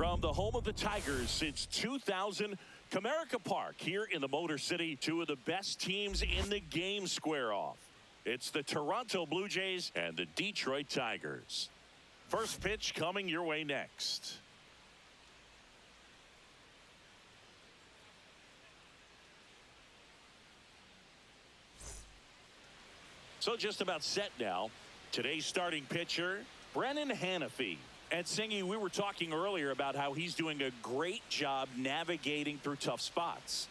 From the home of the Tigers since 2000, Comerica Park here in the Motor City, two of the best teams in the game square off. It's the Toronto Blue Jays and the Detroit Tigers. First pitch coming your way next. So just about set now. Today's starting pitcher, Brennan Hanafy. And Singy, we were talking earlier about how he's doing a great job navigating through tough spots.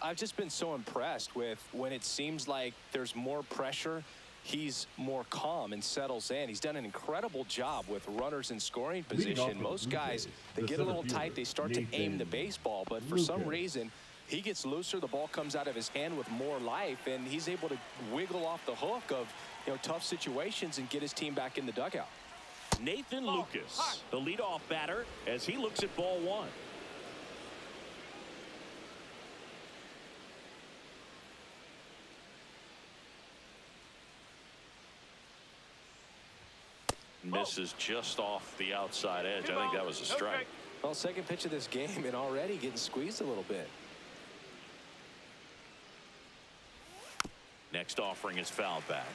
I've just been so impressed with when it seems like there's more pressure, he's more calm and settles in. He's done an incredible job with runners in scoring position. Most guys, they get a little tight, they start to aim the baseball, but for some reason, he gets looser, the ball comes out of his hand with more life, and he's able to wiggle off the hook of tough situations and get his team back in the dugout. Nathan Lucas, the leadoff batter, as he looks at ball one. Misses just off the outside edge. I think that was a strike. Well, second pitch of this game and already getting squeezed a little bit. Next offering is fouled back.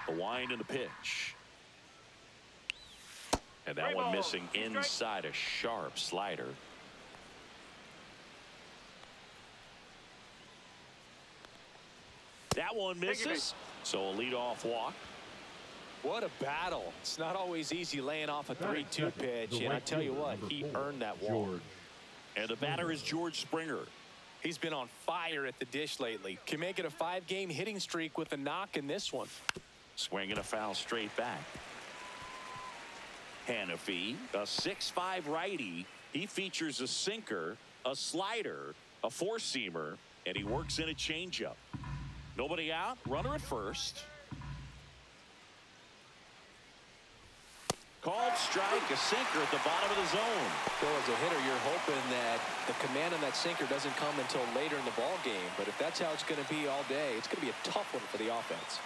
The wind and the pitch. And that one missing inside, a sharp slider. That one misses. So a leadoff walk. What a battle. It's not always easy laying off a 3-2 pitch. And I tell you what, he earned that walk. And the batter is George Springer. He's been on fire at the dish lately. Can make it a 5-game hitting streak with a knock in this one. Swinging a foul straight back. Hanafy, a 6'5" righty. He features a sinker, a slider, a four-seamer, and he works in a changeup. Nobody out, runner at first. Called strike, a sinker at the bottom of the zone. So as a hitter, you're hoping that the command on that sinker doesn't come until later in the ball game. But if that's how it's going to be all day, it's going to be a tough one for the offense.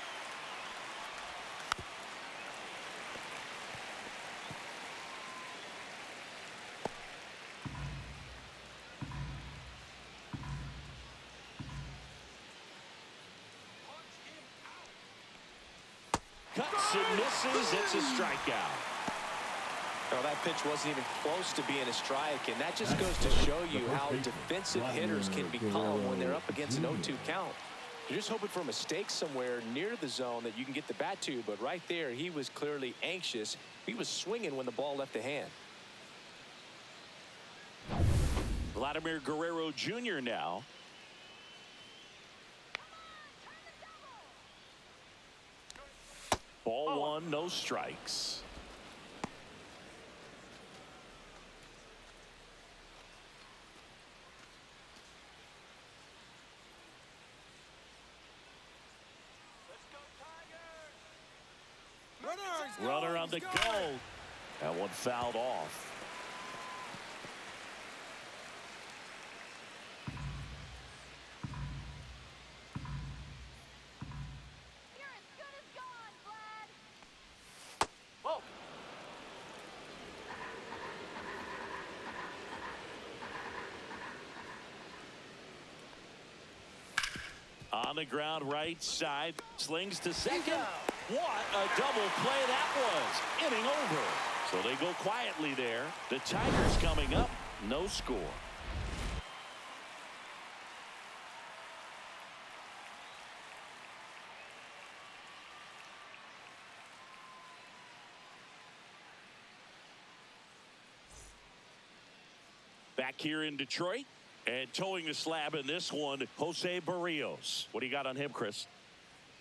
Cuts and misses. It's a strikeout. Well, that pitch wasn't even close to being a strike, and that just goes to show you how defensive hitters can become when they're up against an 0-2 count. You're just hoping for a mistake somewhere near the zone that you can get the bat to, but right there, he was clearly anxious. He was swinging when the ball left the hand. Vladimir Guerrero Jr. now. Ball one, no strikes. Runner on the go. That one fouled off. On the ground, right side, slings to second. What a double play that was. Inning over. So they go quietly there. The Tigers coming up, no score. Back here in Detroit. And towing the slab in this one, Jose Barrios. What do you got on him, Chris?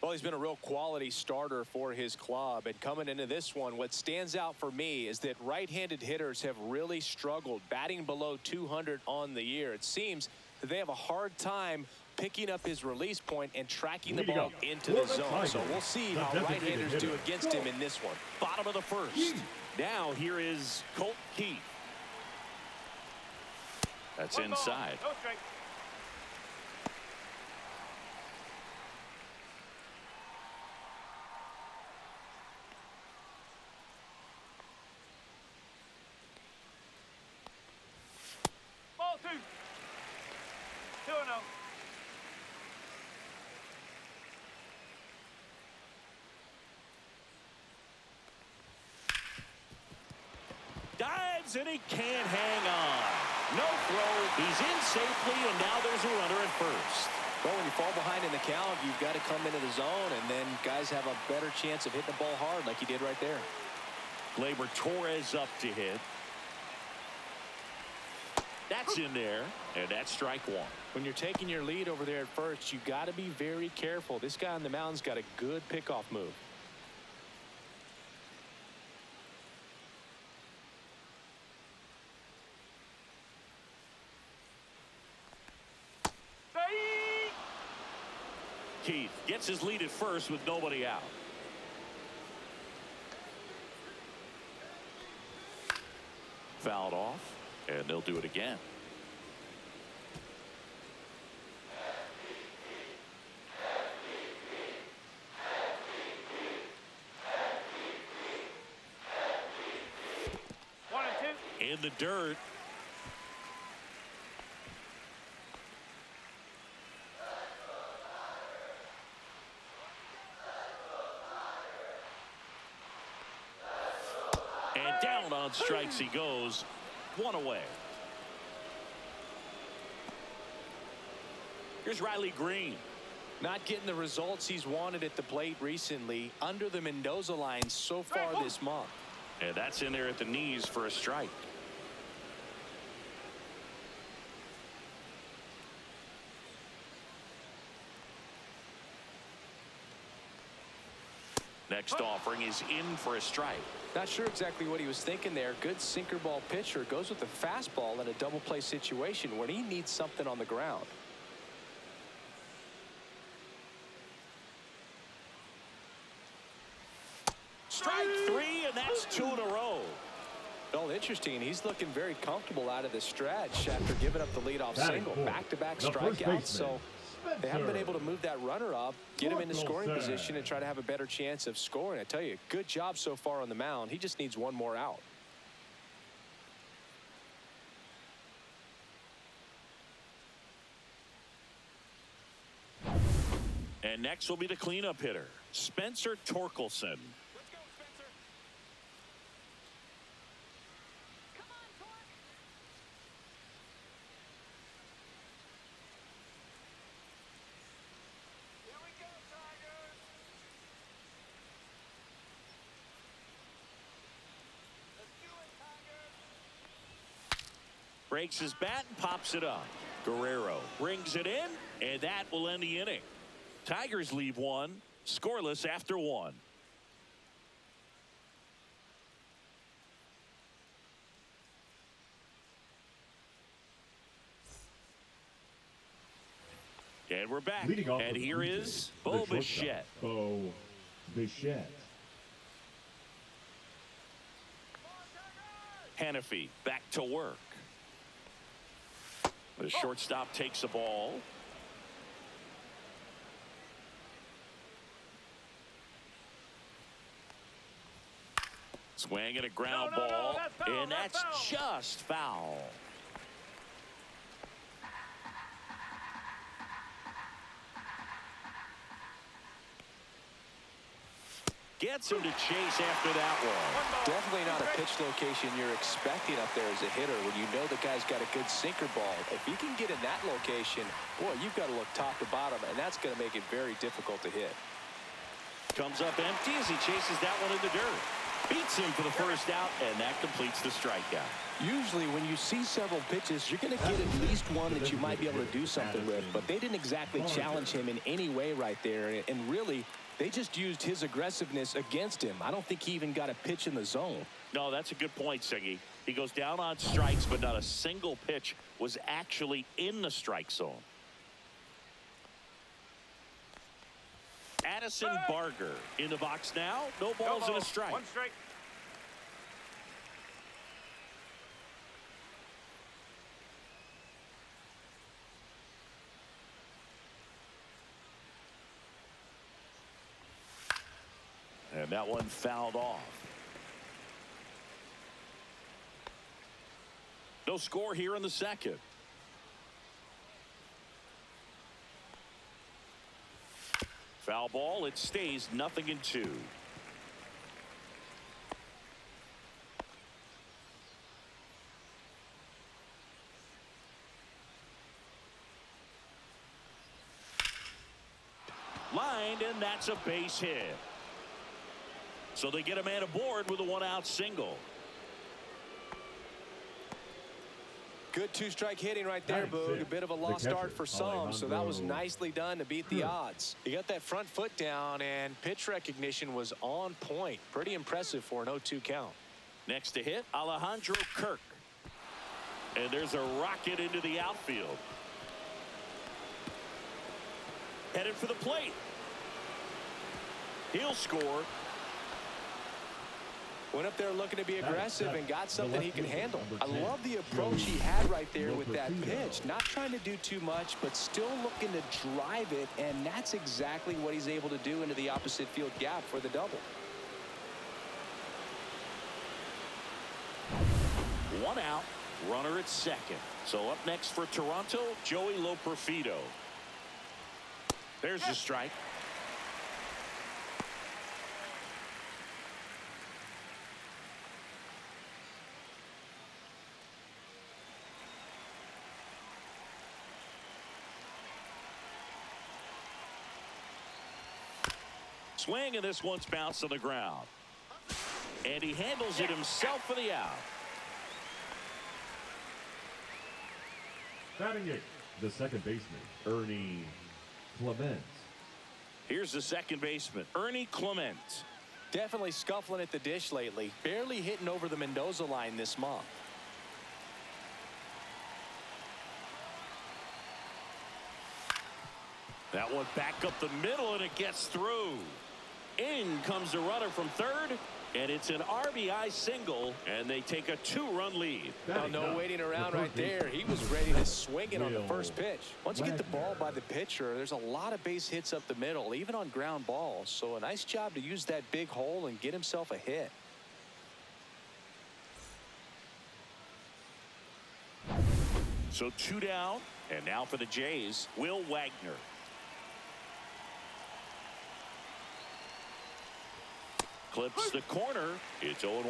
Well, he's been a real quality starter for his club. And coming into this one, what stands out for me is that right-handed hitters have really struggled, batting below 200 on the year. It seems that they have a hard time picking up his release point and tracking the ball into the zone. So we'll see how right-handers do against him in this one. Bottom of the first. Now here is Colt Keith. That's inside. Ball 2. 2-0. Dives and he can't hang on. No throw. He's in safely, and now there's a runner at first. Well, when you fall behind in the count, you've got to come into the zone, and then guys have a better chance of hitting the ball hard like he did right there. Gleyber Torres up to hit. That's in there, and that's strike one. When you're taking your lead over there at first, you've got to be very careful. This guy on the mound's got a good pickoff move. Keith gets his lead at first with nobody out. Fouled off, and they'll do it again. In the dirt. And down on strikes he goes. One away. Here's Riley Green. Not getting the results he's wanted at the plate recently. Under the Mendoza line so far this month. And that's in there at the knees for a strike. Next offering is in for a strike. Not sure exactly what he was thinking there. Good sinker ball pitcher goes with the fastball in a double play situation when he needs something on the ground. Strike three, and that's 2 in a row. Well, interesting. He's looking very comfortable out of the stretch after giving up the leadoff single. Back-to-back strikeouts. So they haven't been able to move that runner up, get him into scoring position, and try to have a better chance of scoring. I tell you, good job so far on the mound. He just needs one more out. And next will be the cleanup hitter, Spencer Torkelson. Breaks his bat and pops it up. Guerrero brings it in, and that will end the inning. Tigers leave one, scoreless after one. And we're back. And here is Bo Bichette. Bo Bichette. Hannafy back to work. The shortstop takes the ball. Swing and a ground ball. That's foul, And that's just foul. Gets him to chase after that one. Definitely not a pitch location you're expecting up there as a hitter when you know the guy's got a good sinker ball. If he can get in that location, boy, you've got to look top to bottom, and that's going to make it very difficult to hit. Comes up empty as he chases that one in the dirt. Beats him for the first out, and that completes the strikeout. Usually when you see several pitches, you're going to get at least one that you might be able to do something with, but they didn't exactly challenge him in any way right there, and really, they just used his aggressiveness against him. I don't think he even got a pitch in the zone. No, that's a good point, Siggy. He goes down on strikes, but not a single pitch was actually in the strike zone. Addison Barger in the box now. No balls and a strike. One strike. And that one fouled off. No score here in the second. Foul ball. It stays 0-2. Lined, and that's a base hit. So they get a man aboard with a one-out single. Good two-strike hitting right there, Boog. A bit of a lost start for some, so that was nicely done to beat the odds. He got that front foot down, and pitch recognition was on point. Pretty impressive for an 0-2 count. Next to hit, Alejandro Kirk. And there's a rocket into the outfield. Headed for the plate. He'll score. Went up there looking to be aggressive and got something he can handle. I love the approach he had right there with that pitch. Not trying to do too much, but still looking to drive it, and that's exactly what he's able to do into the opposite field gap for the double. One out, runner at second. So up next for Toronto, Joey Loperfido. There's the strike. Swing, and this one's bounced on the ground. And he handles it himself for the out. Batting it, the second baseman, Ernie Clement. Here's the second baseman, Ernie Clement. Definitely scuffling at the dish lately. Barely hitting over the Mendoza line this month. That one back up the middle, and it gets through. In comes the runner from third, and it's an RBI single, and they take a 2-run lead. Now, no waiting around right there. He was ready to swing it on the first pitch. Once you get the ball by the pitcher, there's a lot of base hits up the middle, even on ground balls. So a nice job to use that big hole and get himself a hit. So 2 down, and now for the Jays, Will Wagner. Clips the corner. It's 0-1.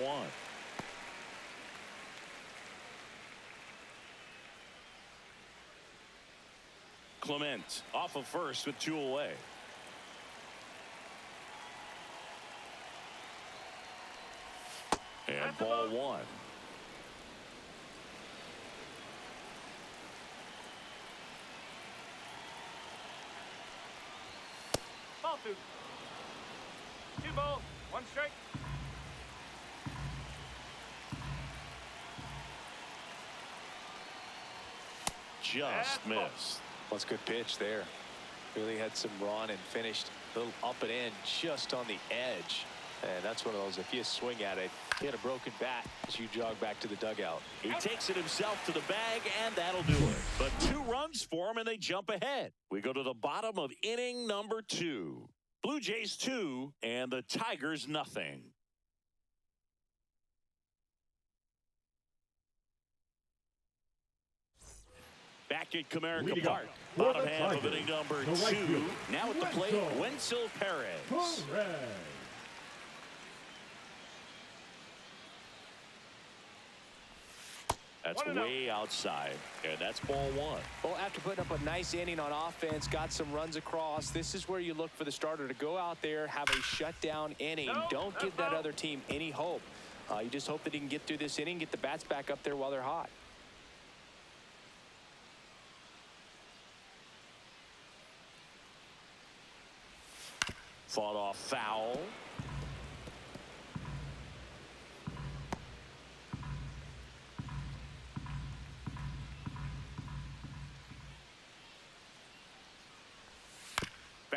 Clement off of first with 2 away. And ball 1. Ball 2. 2 balls. 1 strike. Just missed. That's a good pitch there. Really had some run and finished a little up and in just on the edge. And that's one of those, if you swing at it, hit a broken bat as you jog back to the dugout. He takes it himself to the bag, and that'll do it. But 2 runs for him, and they jump ahead. We go to the bottom of inning number 2. Blue Jays 2 and the Tigers nothing. Back at Comerica Park, bottom half of inning number 2. Now at the plate, Wenzel Perez. That's way outside, and that's ball 1. Well, after putting up a nice inning on offense, got some runs across, this is where you look for the starter to go out there, have a shutdown inning. Don't give that other team any hope. You just hope that he can get through this inning, get the bats back up there while they're hot. Fought off foul.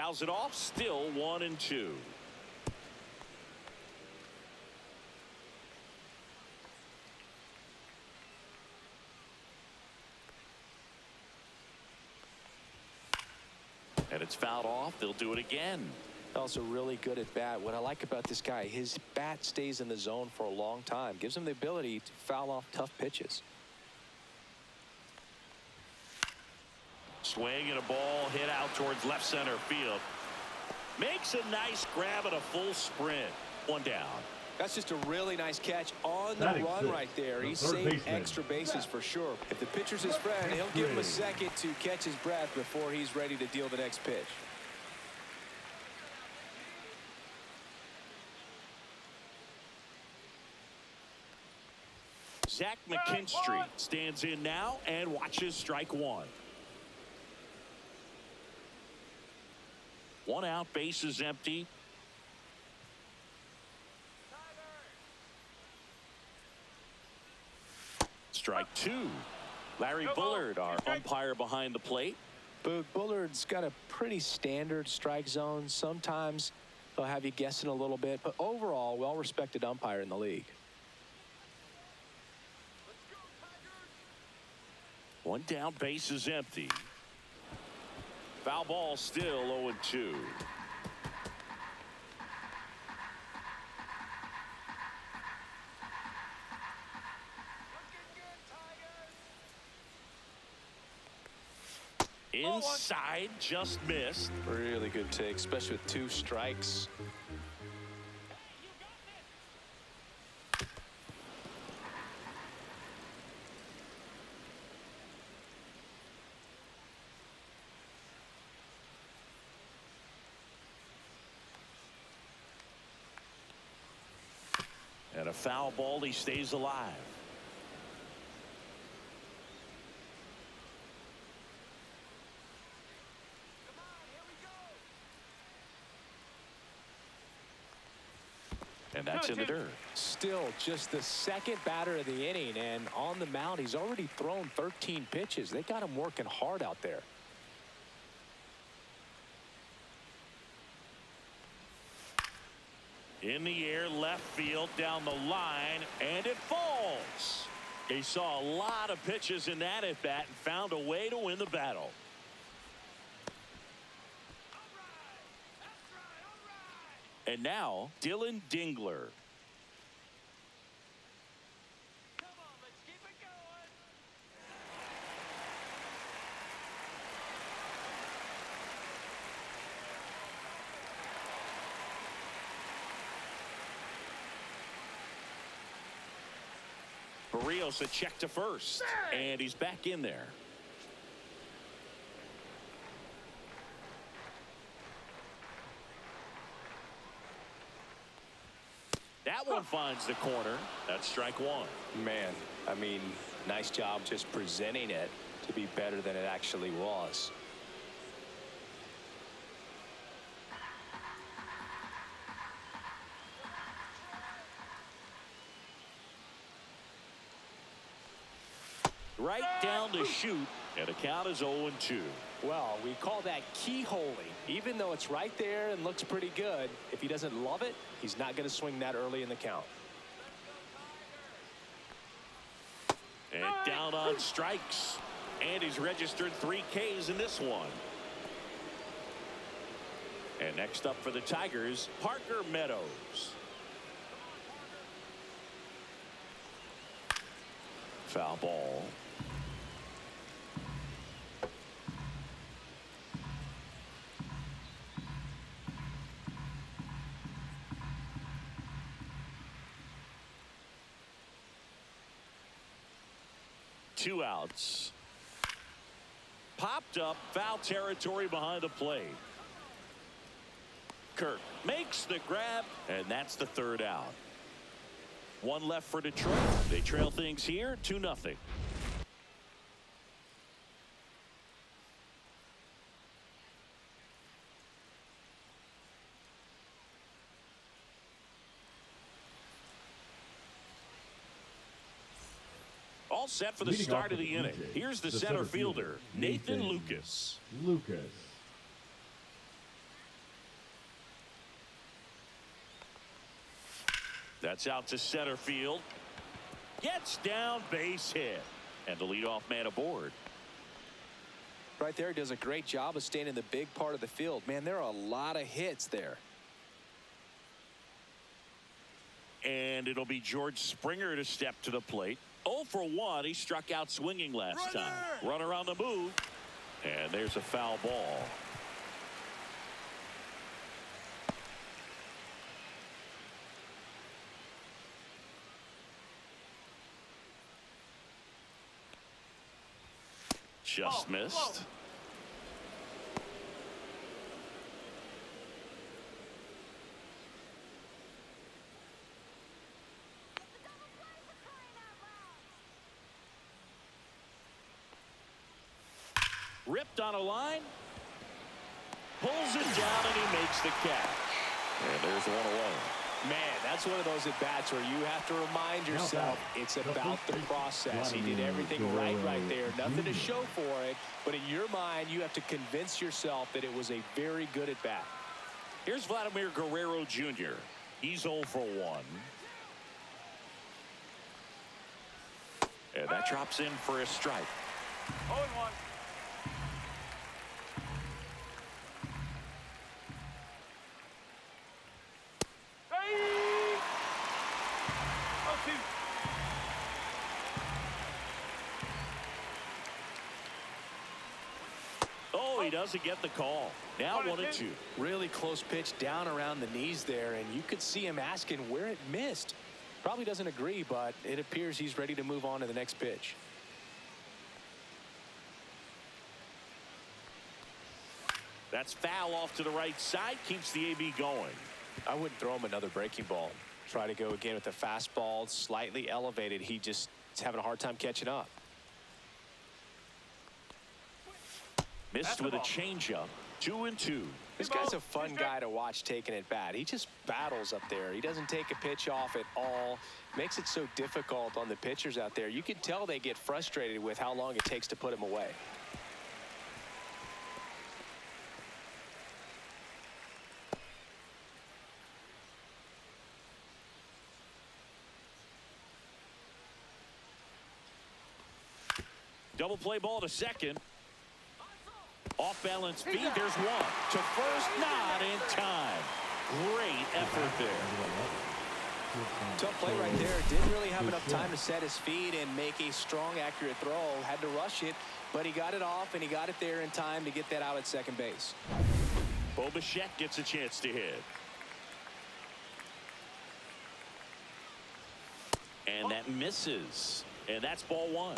Fouls it off. Still 1-2. And it's fouled off. They'll do it again. Also really good at bat. What I like about this guy, his bat stays in the zone for a long time. Gives him the ability to foul off tough pitches. Swing and a ball hit out towards left center field. Makes a nice grab and a full sprint. One down. That's just a really nice catch on the Batting run six. right there. The He's third saved baseman. extra bases for sure. If the pitcher's his friend, he'll give him a second to catch his breath before he's ready to deal the next pitch. Zach McKinstry stands in now and watches strike one. One out, base is empty. Strike two. Larry Bullard, our umpire behind the plate. But Bullard's got a pretty standard strike zone. Sometimes he'll have you guessing a little bit, but overall, well-respected umpire in the league. One down, base is empty. Foul ball, still 0-2. Inside, just missed. Really good take, especially with two strikes. And a foul ball, he stays alive. And that's in the dirt. Still just the second batter of the inning, and on the mound, he's already thrown 13 pitches. They got him working hard out there. In the air, left field, down the line, and it falls. He saw a lot of pitches in that at bat and found a way to win the battle. And now, Dylan Dingler. Barrios a check to first, and he's back in there. That one finds the corner. That's strike one. Man, I mean, nice job just presenting it to be better than it actually was. Right down to shoot, and the count is 0-2. Well, we call that keyholing. Even though it's right there and looks pretty good, if he doesn't love it, he's not going to swing that early in the count. And down on strikes. And he's registered 3 Ks in this one. And next up for the Tigers, Parker Meadows. Foul ball. Two outs. Popped up, foul territory behind the plate. Kirk makes the grab, and that's the third out. One left for Detroit. They trail things here 2-0. All set for the Leading start off of the with inning. Blue Jays, Here's the center fielder, Nathan Lucas. Lucas. That's out to center field. Gets down, base hit. And the leadoff man aboard. Right there, does a great job of staying in the big part of the field. Man, there are a lot of hits there. And it'll be George Springer to step to the plate. 0 for 1. He struck out swinging last time. Runner on the move. And there's a foul ball. Just missed. Ripped on a line. Pulls it down and he makes the catch. And there's one away. Man, that's one of those at-bats where you have to remind yourself it's about the process. He did everything right there. Nothing to show for it, but in your mind, you have to convince yourself that it was a very good at-bat. Here's Vladimir Guerrero Jr. He's 0 for 1. And that drops in for a strike. 0-1. Oh, he doesn't get the call. Now 1-2. Really close pitch down around the knees there, and you could see him asking where it missed. Probably doesn't agree, but it appears he's ready to move on to the next pitch. That's foul off to the right side. Keeps the AB going. I wouldn't throw him another breaking ball. Try to go again with the fastball, slightly elevated. He just is having a hard time catching up. Missed with a changeup. 2-2. This guy's a fun guy to watch taking at bat. He just battles up there. He doesn't take a pitch off at all. Makes it so difficult on the pitchers out there. You can tell they get frustrated with how long it takes to put him away. Double play ball to second. Off balance feed. There's one. To first, not in time. Great effort there. Tough play right there. Didn't really have enough time to set his feet and make a strong, accurate throw. Had to rush it, but he got it off, and he got it there in time to get that out at second base. Bo Bichette gets a chance to hit. And that misses. And that's ball one.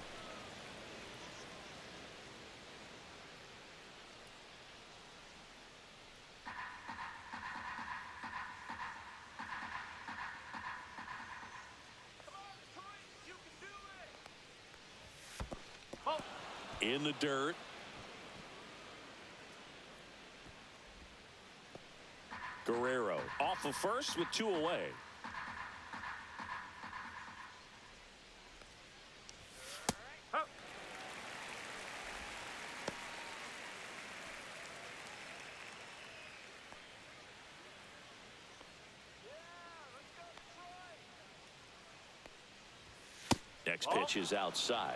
In the dirt. Guerrero off of first with 2 away. Next pitch is outside.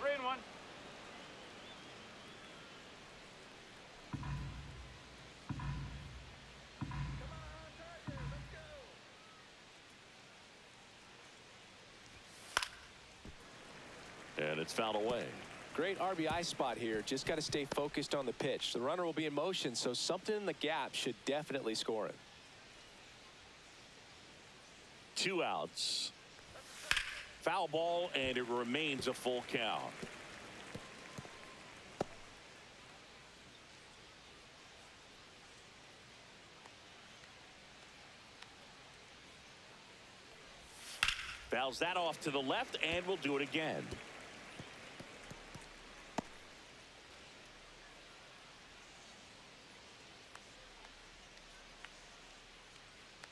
3-1. And it's fouled away. Great RBI spot here. Just got to stay focused on the pitch. The runner will be in motion, so something in the gap should definitely score it. 2 outs. Foul ball, and it remains a full count. Fouls that off to the left, and we'll do it again.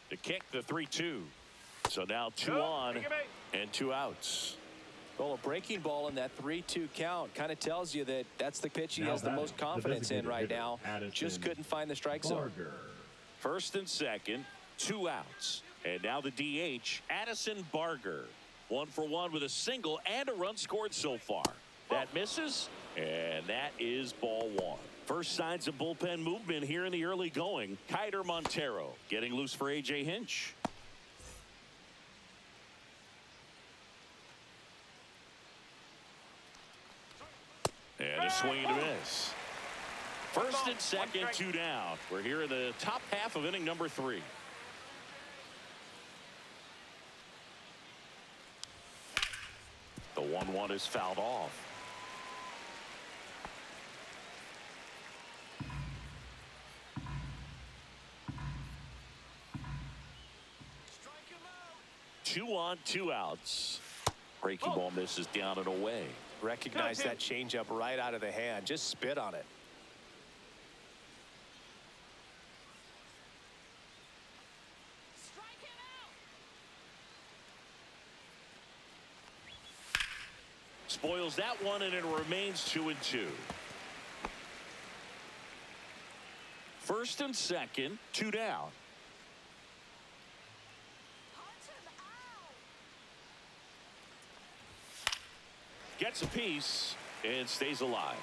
The kick, the 3-2. So now 2 on and 2 outs. Well, a breaking ball in that 3-2 count kind of tells you that that's the pitch he has the most confidence in right now. Just couldn't find the strike zone. First and second, 2 outs. And now the DH, Addison Barger. 1 for 1 with a single and a run scored so far. That misses, and that is ball 1. First signs of bullpen movement here in the early going. Kiter Montero getting loose for A.J. Hinch. And a swing and a miss. First and second, 2 down. We're here in the top half of inning number 3. The 1-1 is fouled off. Strike him out. 2 on, 2 outs. Breaking ball misses down and away. Recognize that changeup right out of the hand. Just spit on it. Strike him out. Spoils that one, and it remains 2-2. First and second, 2 down. Gets a piece and stays alive.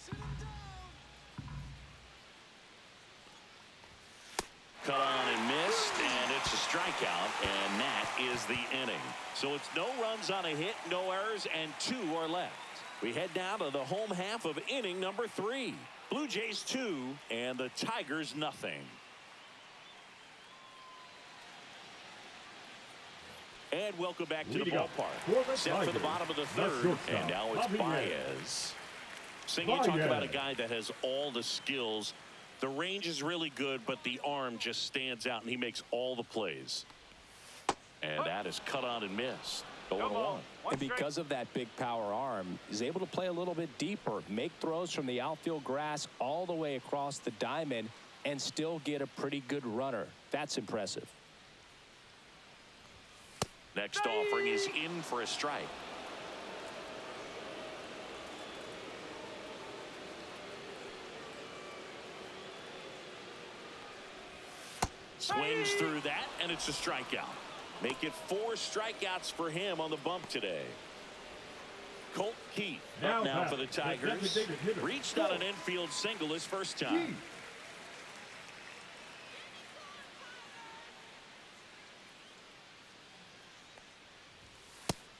Sit him down. Cut on and missed, and it's a strikeout, and that is the inning. So it's no runs on a hit, no errors, and 2 are left. We head down to the home half of inning number 3. Blue Jays 2 and the Tigers nothing. And welcome back to the ballpark. Set for the bottom of the 3rd, and now it's Baez. Sing, you talk about a guy that has all the skills. The range is really good, but the arm just stands out, and he makes all the plays. And that is cut on and missed. 0-1. And because of that big power arm, he's able to play a little bit deeper, make throws from the outfield grass all the way across the diamond, and still get a pretty good runner. That's impressive. Next offering is in for a strike. Swings through that, and it's a strikeout. Make it 4 strikeouts for him on the bump today. Colt Keith up now for the Tigers. Reached on an infield single his first time.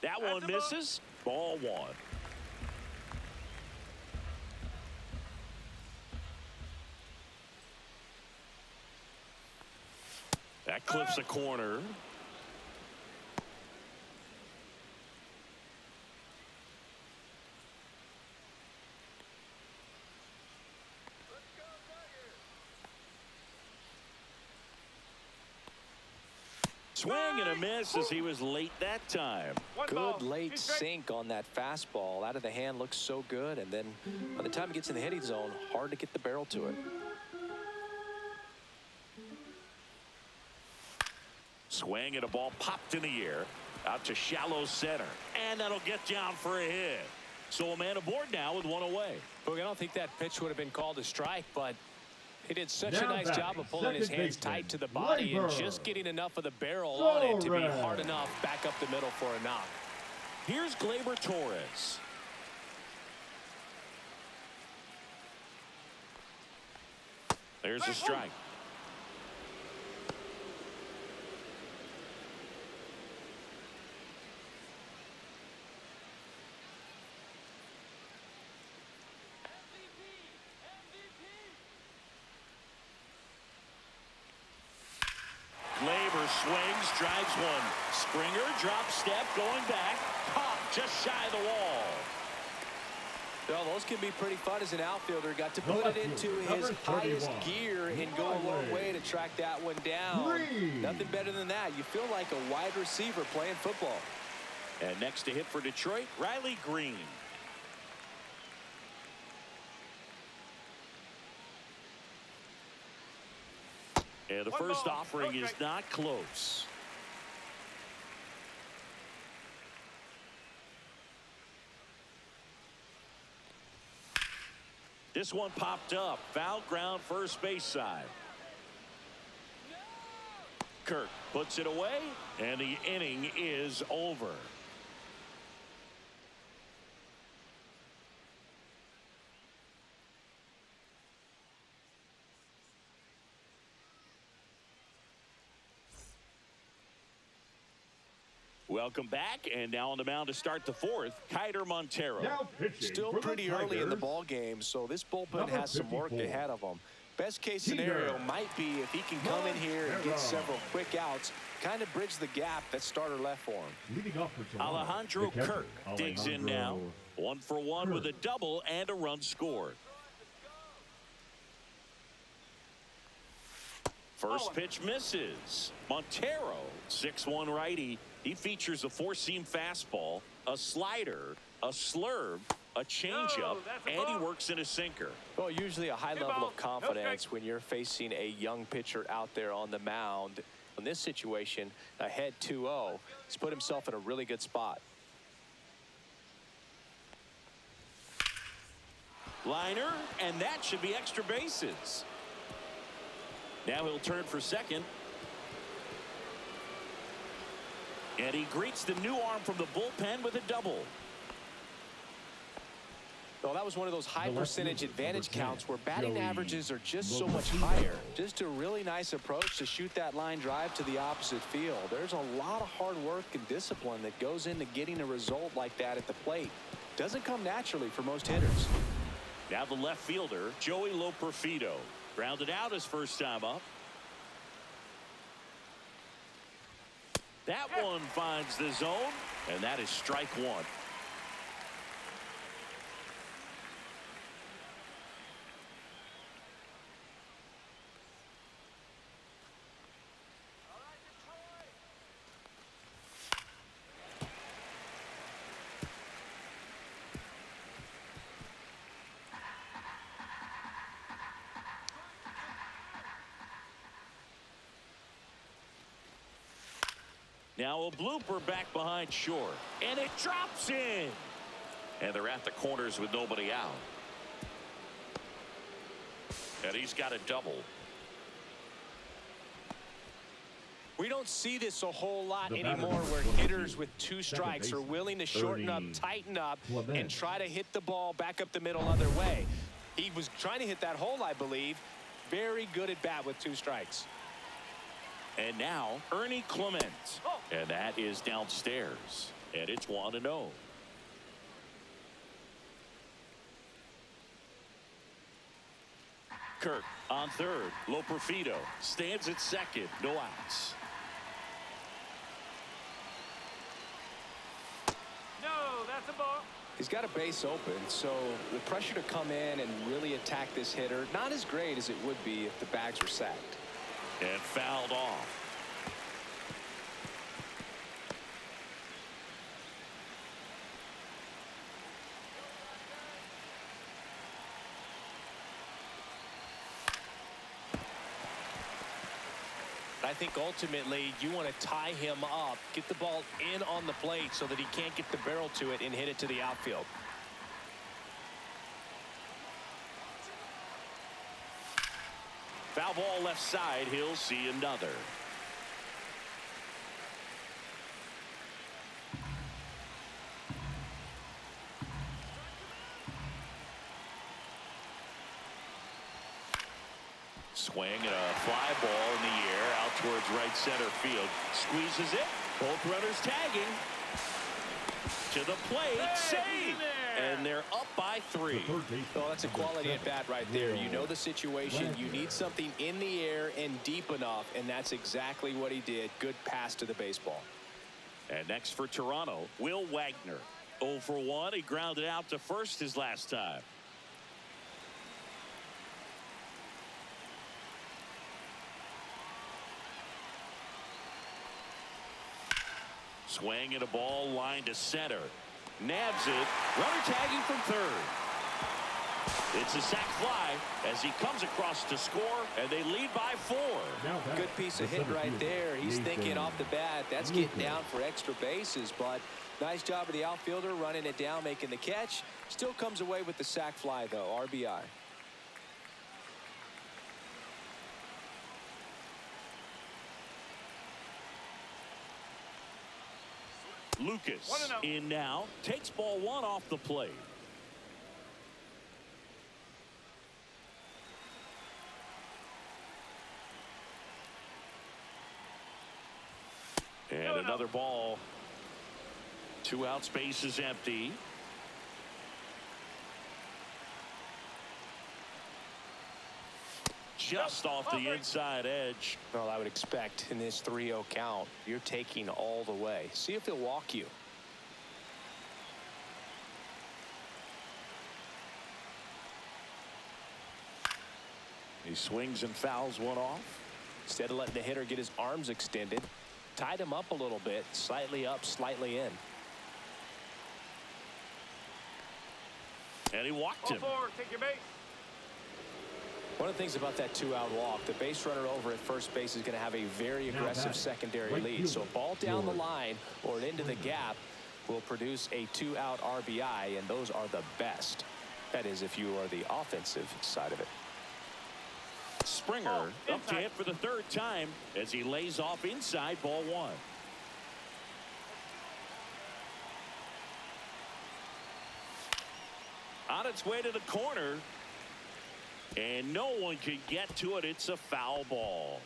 That one misses. Ball 1. That clips a corner. Swing and a miss as he was late that time. Good late sink on that fastball. Out of the hand looks so good, and then by the time it gets in the hitting zone, hard to get the barrel to it. Swing and a ball popped in the air out to shallow center, and that'll get down for a hit. So a man aboard now with 1 away. Look, I don't think that pitch would have been called a strike, but he did such a nice job of pulling his hands tight to the body and just getting enough of the barrel on it to be hard enough back up the middle for a knock. Here's Gleyber Torres. There's a strike. Gleyber swings, drives one. Springer drop step going back. Caught just shy of the wall. Well, those can be pretty fun as an outfielder. Got to put it into his highest gear and go a long way to track that one down. Nothing better than that. You feel like a wide receiver playing football. And next to hit for Detroit, Riley Green. And the first offering is not close. This one popped up. Foul ground, first base side. Kirk puts it away, and the inning is over. Welcome back, and now on the mound to start the fourth, Kiter Montero. Now pitching Still for the pretty early in the Tigers, ball game, so this bullpen number has some work 54. ahead of them. Best case scenario Peter might be if he can come in here and get Montero. several quick outs, kind of bridge the gap that starter left for him. Leading off for Toronto, Alejandro the catcher, Kirk digs in now. Alejandro 1-for-1 with a Kirk. double and a run scored. First pitch misses. Montero, 6'1" righty. He features a four-seam fastball, a slider, a slurve, a changeup, and he works in a sinker. Well, usually a high level ball. of confidence when you're facing a young pitcher out there on the mound. In this situation, ahead 2-0, he's put himself in a really good spot. Liner, and that should be extra bases. Now he'll turn for second. And he greets the new arm from the bullpen with a double. Well, that was one of those high The left percentage fielder, advantage number 10, counts where batting Joey averages are just so much Lopez. higher. Just a really nice approach to shoot that line drive to the opposite field. There's a lot of hard work and discipline that goes into getting a result like that at the plate. Doesn't come naturally for most hitters. Now the left fielder, Joey Lopez, grounded out his first time up. That one finds the zone, and that is strike one. Now a blooper back behind short, and it drops in. And they're at the corners with nobody out. And he's got a double. We don't see this a whole lot The batter, anymore number where 22, hitters with two second strikes are baseman, willing to shorten up, Ernie tighten up, Clement. and try to hit the ball back up the middle other way. He was trying to hit that hole, I believe. Very good at bat with two strikes. And now Ernie Clement. And that is downstairs. And it's 1-0. Kirk on third. Loperfido stands at second. No outs. No, that's a ball. He's got a base open, so the pressure to come in and really attack this hitter, not as great as it would be if the bags were sacked. And fouled off. I think ultimately you want to tie him up, get the ball in on the plate so that he can't get the barrel to it and hit it to the outfield. Foul ball left side. He'll see another. Swing and a fly ball in the air out towards right center field. Squeezes it. Both runners tagging. To the plate. Save. And they're up by 3. Oh, that's a quality at bat right there. You know the situation. You need something in the air and deep enough, and that's exactly what he did. Good pass to the baseball. And next for Toronto, Will Wagner. 0 for 1. He grounded out to first his last time. Swing and a ball line to center. Nabs it. Runner tagging from third. It's a sac fly as he comes across to score, and they lead by 4. Good piece of hit right there. He's thinking off the bat, that's getting down for extra bases, but nice job of the outfielder running it down, making the catch. Still comes away with the sac fly, though. RBI. Lucas 1-0. in now, takes ball one off the plate. And another ball. 2 out, space is empty. Just off the inside edge. Well, I would expect in this 3-0 count, you're taking all the way. See if he'll walk you. He swings and fouls one off. Instead of letting the hitter get his arms extended, tied him up a little bit, slightly up, slightly in. And he walked him. Ball 4, take your base. One of the things about that 2-out walk, the base runner over at first base is going to have a very aggressive secondary lead. So a ball down the line or into the gap will produce a 2-out RBI, and those are the best. That is, if you are the offensive side of it. Springer up to hit for the 3rd time as he lays off inside ball 1. On its way to the corner. And no one can get to it. It's a foul ball.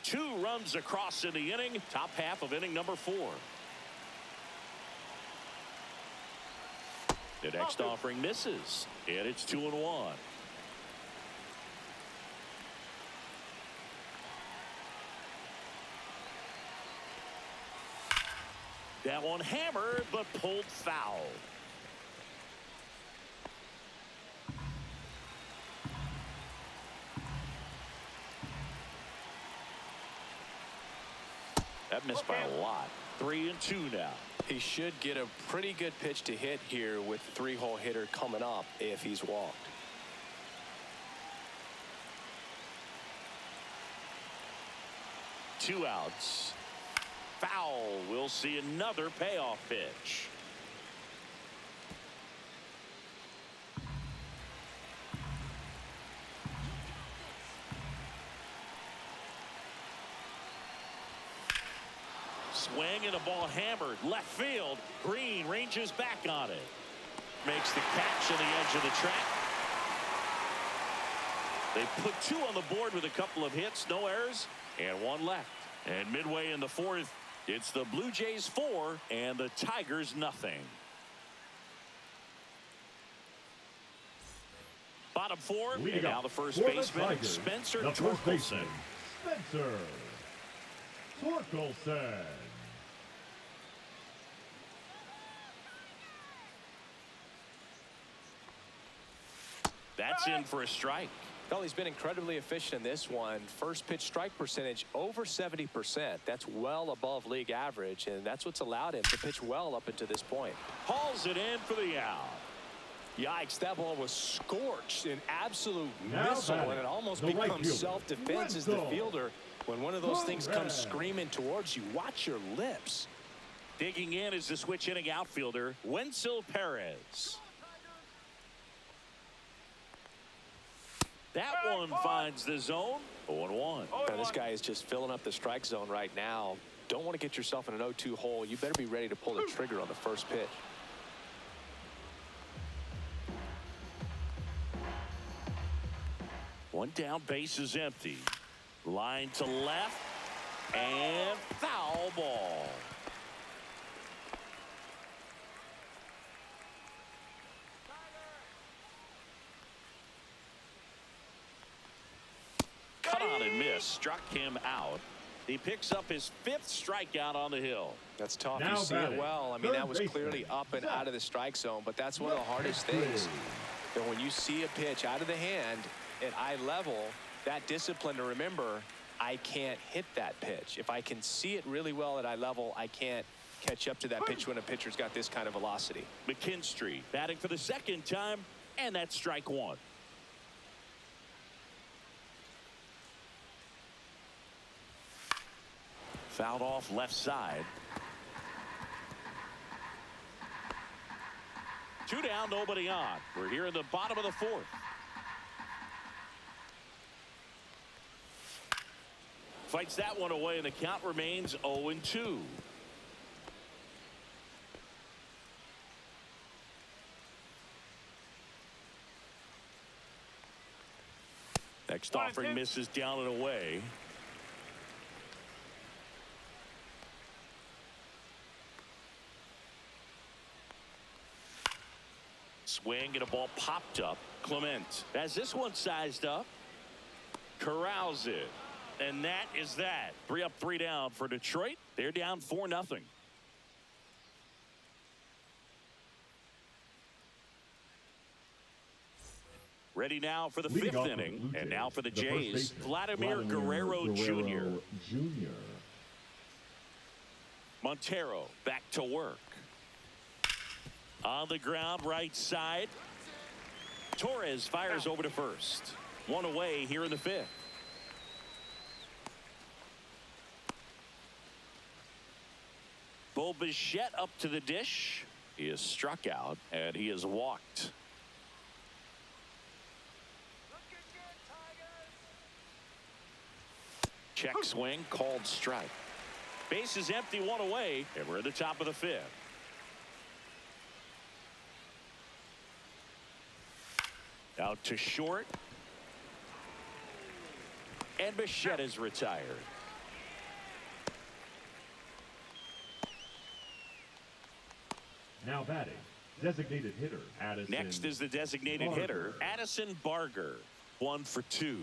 2 runs across in the inning. Top half of inning number 4. The next offering misses. And it's 2-1. That one hammered but pulled foul. That missed by a lot. 3-2 now. He should get a pretty good pitch to hit here with the 3-hole hitter coming up if he's walked. Two outs. Foul. We'll see another payoff pitch. Swing and a ball hammered left field. Green ranges back on it. Makes the catch on the edge of the track. They put 2 on the board with a couple of hits, no errors, and 1 left. And midway in the 4th, it's the Blue Jays 4 and the Tigers nothing. Bottom 4, and now the first baseman, Spencer Torkelson. Spencer Torkelson. That's in for a strike. Well, he's been incredibly efficient in this one. First pitch strike percentage over 70%. That's well above league average, and that's what's allowed him to pitch well up until this point. Hauls it in for the out. Yikes, that ball was scorched, an absolute missile, and it almost becomes self-defense as the fielder. When one of those things comes screaming towards you, watch your lips. Digging in is the switch hitting outfielder, Wenzel Perez. That one finds the zone. 0-1. Now, this guy is just filling up the strike zone right now. Don't want to get yourself in an 0-2 hole. You better be ready to pull the trigger on the first pitch. One down, base is empty. Line to left. And foul ball. Cut on and miss. Struck him out. He picks up his 5th strikeout on the hill. That's tough. You see it well. I mean, that was clearly up and out of the strike zone, but that's one of the hardest things. And when you see a pitch out of the hand at eye level, that discipline to remember, I can't hit that pitch. If I can see it really well at eye level, I can't catch up to that pitch when a pitcher's got this kind of velocity. McKinstry batting for the 2nd time, and that's strike 1. Fouled off left side. 2 down, nobody on. We're here in the bottom of the 4th. Fights that one away, and the count remains 0-2. Next offering misses down and away. Swing and a ball popped up. Clement has this one sized up. Corrals it. And that is that. 3 up, 3 down for Detroit. They're down 4-0. Ready now for the fifth inning. And now for the Jays, Vladimir Guerrero Jr. Montero back to work. On the ground, right side. Torres fires over to first. 1 away here in the 5th. Bo Bichette up to the dish. He is struck out, and he is walked. Check swing, called strike. Base is empty, 1 away, and we're at the top of the 5th. Out to short. And Bichette is retired. Now batting, designated hitter Addison. Next is the designated hitter, Addison Barger. 1 for 2.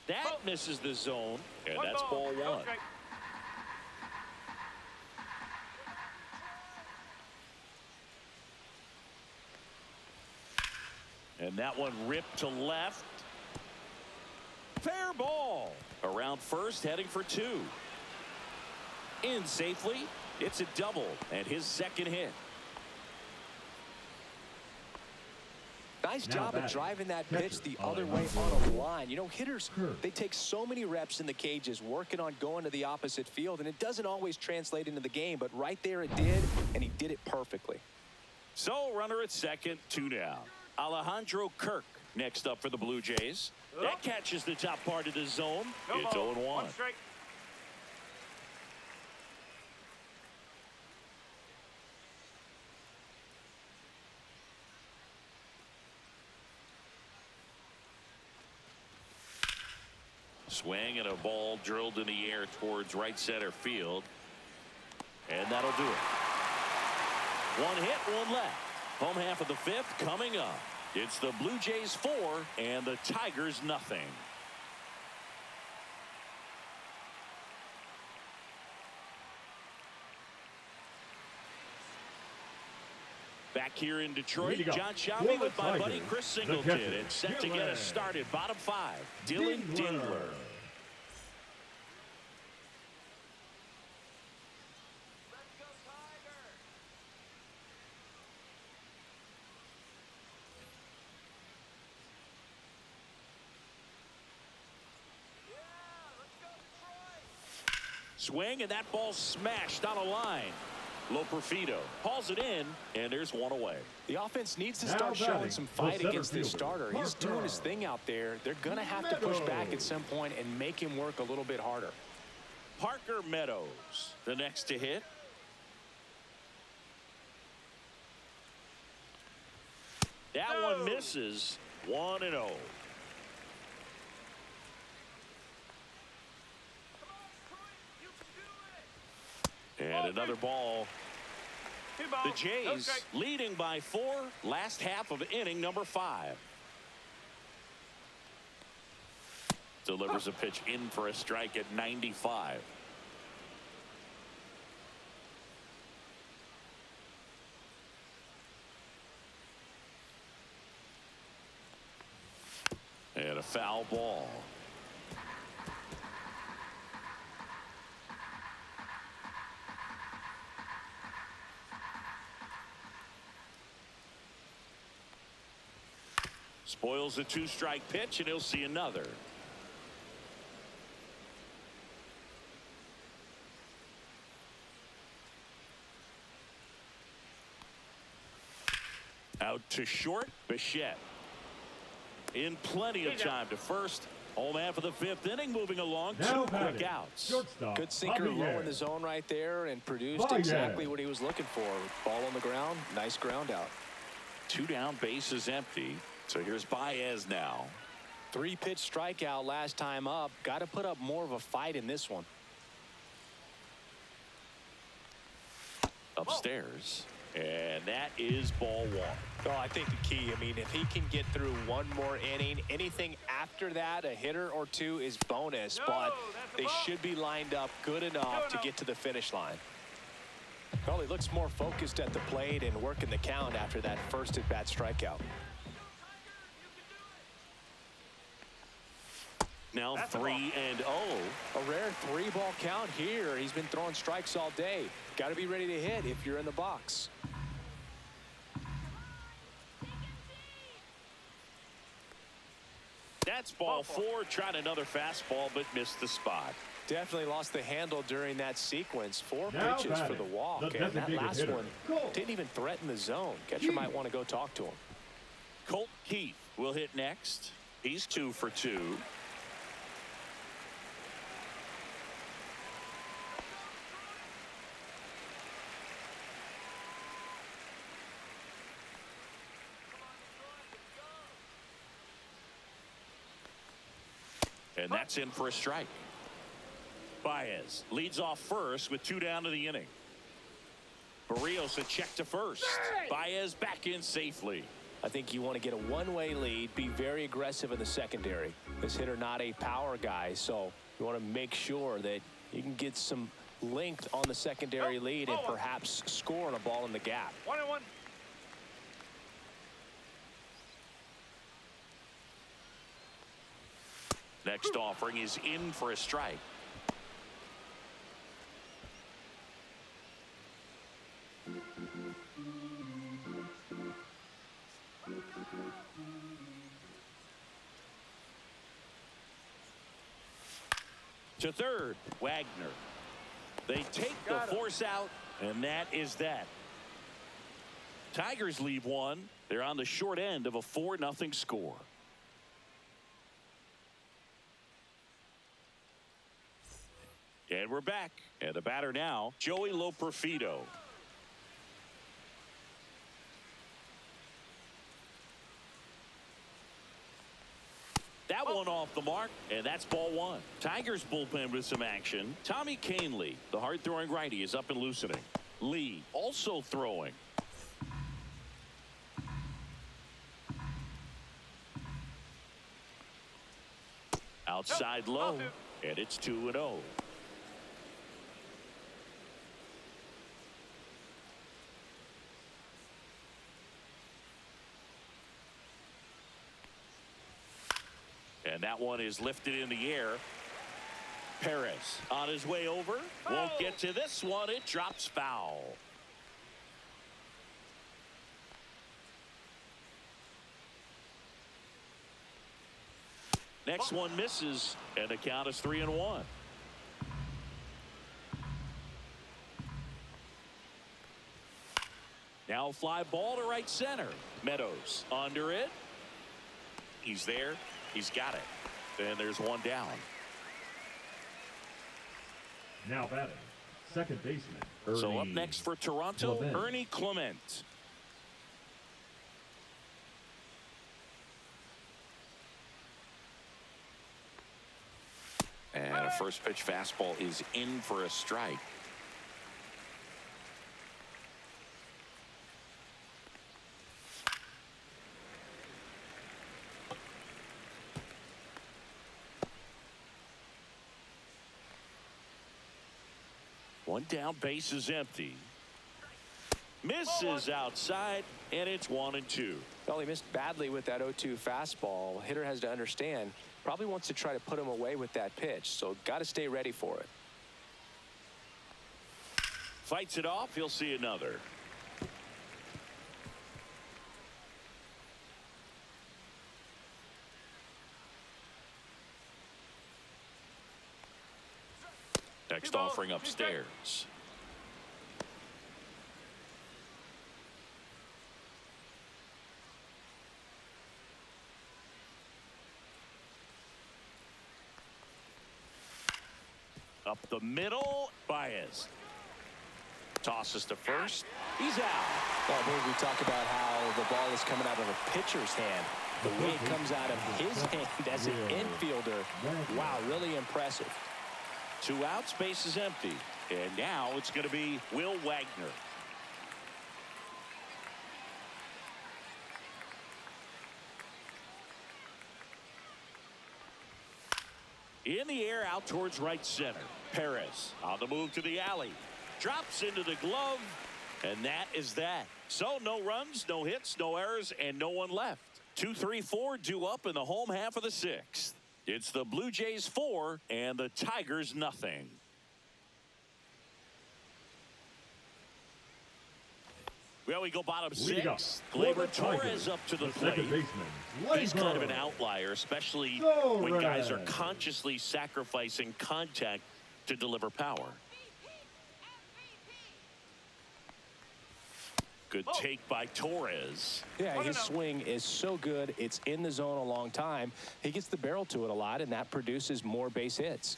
That misses the zone, and that's ball 1. And that one ripped to left. Fair ball. Around first, heading for 2. In safely. It's a double, and his second hit. Nice job of driving that pitch the other way on a line. You know, hitters, they take so many reps in the cages working on going to the opposite field, and it doesn't always translate into the game, but right there it did, and he did it perfectly. So, runner at second, 2 down. Alejandro Kirk next up for the Blue Jays. That catches the top part of the zone. It's 0-1. Swing and a ball drilled in the air towards right center field. And that'll do it. 1 hit, 1 left. Home half of the 5th coming up. It's the Blue Jays 4 and the Tigers nothing. Back here in Detroit, John Shelby with my buddy Chris Singleton. It's set to get us started. Bottom 5, Dylan Dingler. Swing, and that ball smashed on a line. Loperfido hauls it in, and there's 1 away. The offense needs to start showing some fight against this starter. He's doing his thing out there. They're going to have to push back at some point and make him work a little bit harder. Parker Meadows, the next to hit. That one misses. 1-0. And another ball. The Jays leading by 4. Last half of inning number 5. Delivers a pitch in for a strike at 95. And a foul ball. Spoils the 2-strike pitch, and he'll see another. Out to short, Bichette. In plenty of time to first. Home half of the 5th inning, moving along. Now 2 quick outs. Shortstop, Good sinker low in the zone right there and produced exactly what he was looking for. Ball on the ground, nice ground out. 2 down, bases empty. So here's Baez now. 3-pitch strikeout last time up. Got to put up more of a fight in this one. Upstairs. And that is ball 1. Oh, I think the key, I mean, if he can get through one more inning, anything after that, a hitter or 2 is bonus, but they should be lined up good enough to get to the finish line. Well, he looks more focused at the plate and working the count after that first at-bat strikeout. Now 3-0. A rare 3-ball count here. He's been throwing strikes all day. Got to be ready to hit if you're in the box. That's ball 4. Tried another fastball, but missed the spot. Definitely lost the handle during that sequence. 4 Now pitches for the walk, and that last one didn't even threaten the zone. Catcher might want to go talk to him. Colt Keith will hit next. He's 2 for 2. And that's in for a strike. Baez leads off first with 2 down to the inning. Barrios a check to first. Baez back in safely. I think you want to get a one-way lead, be very aggressive in the secondary. This hitter not a power guy, so you want to make sure that you can get some length on the secondary lead and perhaps score on a ball in the gap. 1-1. Next offering is in for a strike. To third, Wagner. They take the force out, and that is that. Tigers leave one. They're on the short end of a 4-0 score. And we're back. And the batter now, Joey Loperfido. That one off the mark, and that's ball 1. Tigers bullpen with some action. Tommy Canely, the hard-throwing righty, is up and loosening. Lee also throwing. Outside low, and it's 2-0. And that one is lifted in the air. Perez on his way over. Won't get to this one. It drops foul. Next one misses, and the count is 3-1. Now fly ball to right center. Meadows under it. He's there. He's got it. And there's one down. Now batting, second baseman, So up next for Toronto, Ernie Clement. And a first pitch fastball is in for a strike. One down, base is empty. Misses outside, and it's 1-2. Well, he missed badly with that 0-2 fastball. Hitter has to understand, probably wants to try to put him away with that pitch, so got to stay ready for it. Fights it off. He'll see another. Next offering upstairs. Up the middle, Baez. Tosses to first. He's out. Well, we talk about how the ball is coming out of a pitcher's hand. The way it comes out of his hand as an infielder, wow, really impressive. 2 outs, base is empty. And now it's going to be Will Wagner. In the air, out towards right center. Perez on the move to the alley. Drops into the glove, and that is that. So no runs, no hits, no errors, and no one left. 2, 3, 4 due up in the home half of the 6th. It's the Blue Jays 4 and the Tigers nothing. Well, we go bottom 6. Gleyber Torres up to the plate. He's kind of an outlier, especially when guys are consciously sacrificing contact to deliver power. Good take by Torres. Yeah, his swing is so good. It's in the zone a long time. He gets the barrel to it a lot, and that produces more base hits.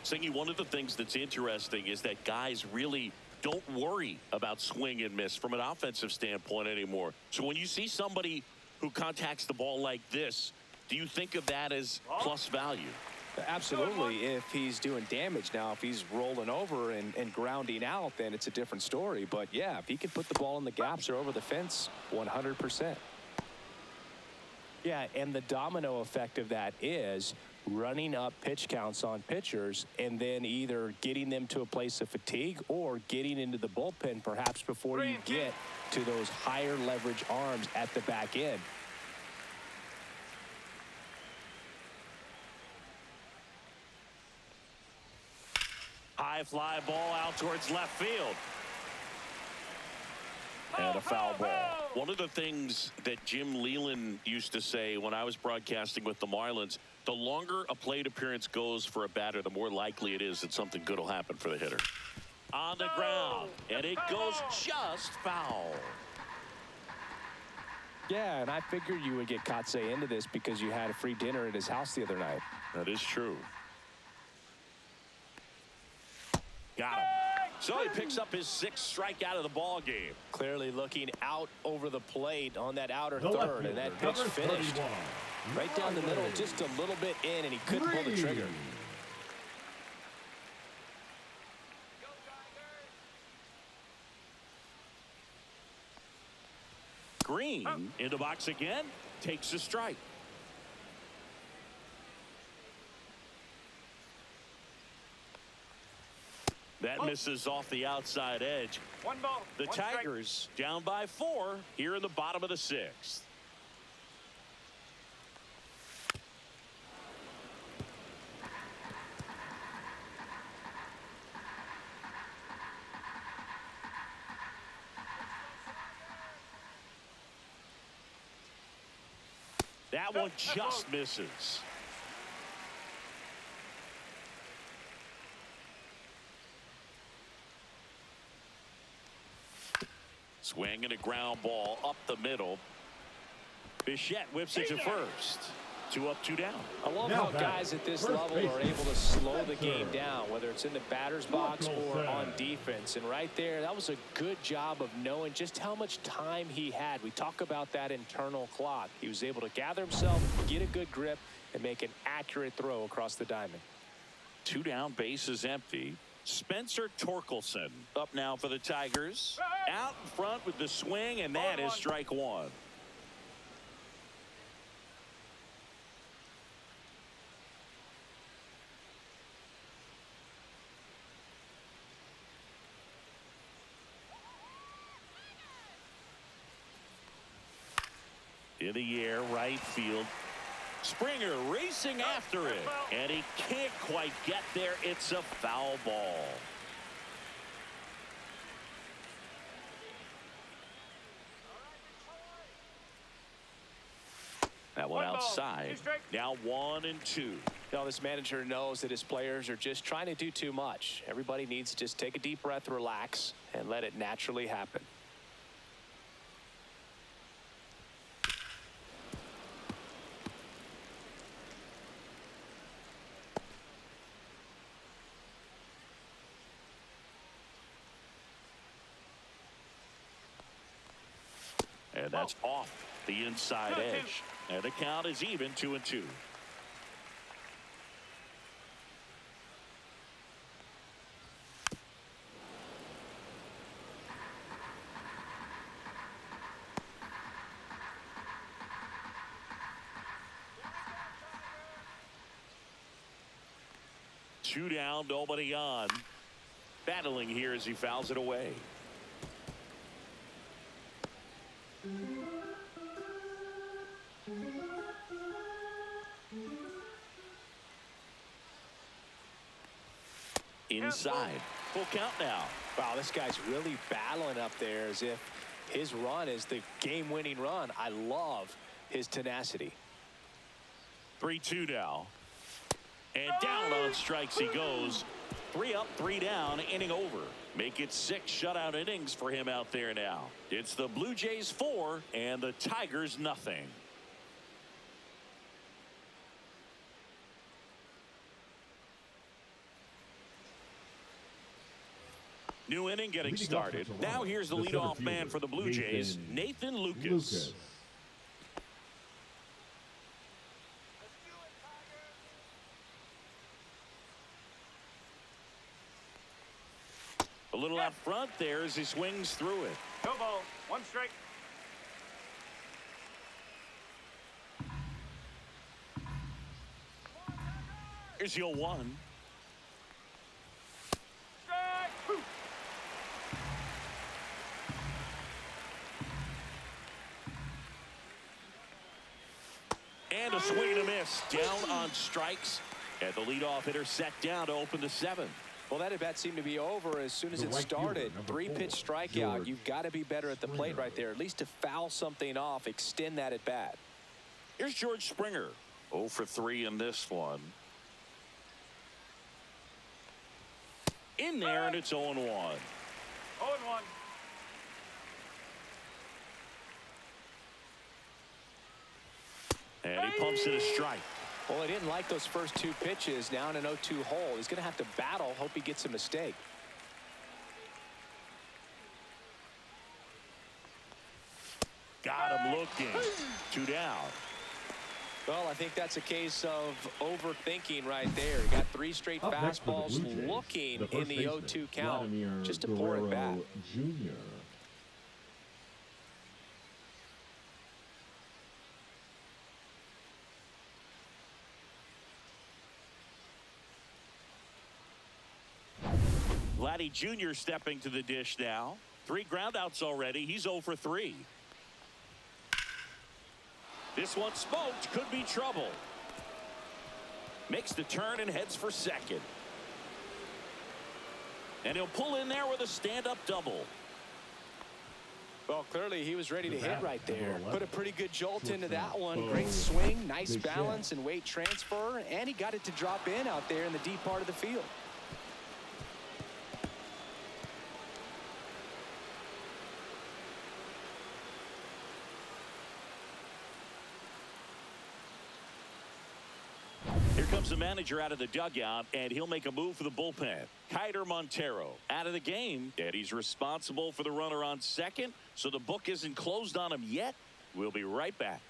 Singy, one of the things that's interesting is that guys really don't worry about swing and miss from an offensive standpoint anymore. So when you see somebody who contacts the ball like this, do you think of that as plus value? Absolutely, if he's doing damage. Now, if he's rolling over and grounding out, then it's a different story. But, yeah, if he can put the ball in the gaps or over the fence, 100%. Yeah, and the domino effect of that is running up pitch counts on pitchers and then either getting them to a place of fatigue or getting into the bullpen perhaps before you get to those higher leverage arms at the back end. High fly ball out towards left field. And a foul ball. One of the things that Jim Leland used to say when I was broadcasting with the Marlins, the longer a plate appearance goes for a batter, the more likely it is that something good will happen for the hitter. On the ground, and it goes just foul. Yeah, and I figured you would get Kotsay into this because you had a free dinner at his house the other night. That is true. Got him. So he picks up his 6th strikeout of the ball game. Clearly looking out over the plate on that outer third, and that pitch finished right down the middle, just a little bit in, and he couldn't pull the trigger. Green in the box again, takes a strike. That misses off the outside edge. 1 ball. The Tigers down by 4 here in the bottom of the 6th. That one just misses. Swing and a ground ball up the middle. Bichette whips it to first. 2 up, 2 down. I love how guys at this level are able to slow the game down, whether it's in the batter's box or on defense. And right there, that was a good job of knowing just how much time he had. We talk about that internal clock. He was able to gather himself, get a good grip, and make an accurate throw across the diamond. 2 down, base is empty. Spencer Torkelson up now for the Tigers. Out in front with the swing, and that is strike 1. In the air, right field. Springer racing after it, and he can't quite get there. It's a foul ball. That one outside. Now 1 and 2. Now this manager knows that his players are just trying to do too much. Everybody needs to just take a deep breath, relax, and let it naturally happen. that's off the inside edge. And the count is even 2-2. Two down, nobody on. Battling here as he fouls it away. Inside. Full count now. Wow, this guy's really battling up there as if his run is the game-winning run. I love his tenacity. 3-2 now. And down on strikes he goes. 3 up, 3 down, inning over. Make it 6 shutout innings for him out there now. It's the Blue Jays 4 and the Tigers nothing. New inning getting started. Now here's the leadoff man for the Blue Jays, Nathan Lucas. A little out front there as he swings through it. No ball. 1 strike. Here's the 0-1. Strike. And a swing and a miss. Down on strikes. And the leadoff hitter set down to open the 7th. Well, that at bat seemed to be over as soon as it started. 3-pitch strikeout. You've got to be better at the plate right there, at least to foul something off, extend that at bat. Here's George Springer. 0 for 3 in this one. In there, and it's 0-1. 0-1. And he pumps it a strike. Well, he didn't like those first 2 pitches. Now in an 0-2 hole. He's going to have to battle. Hope he gets a mistake. Got him looking. 2 down. Well, I think that's a case of overthinking right there. He got 3 straight fastballs looking in the 0-2 count just to pour it back. Jr. Vladdy Jr. stepping to the dish now. 3 groundouts already. He's 0 for 3. This one smoked. Could be trouble. Makes the turn and heads for second. And he'll pull in there with a stand-up double. Well, clearly he was ready to hit right there. Put a pretty good jolt into that one. Great swing, nice balance and weight transfer. And he got it to drop in out there in the deep part of the field. Here comes the manager out of the dugout, and he'll make a move for the bullpen. Kiter Montero out of the game, and he's responsible for the runner on second, so the book isn't closed on him yet. We'll be right back.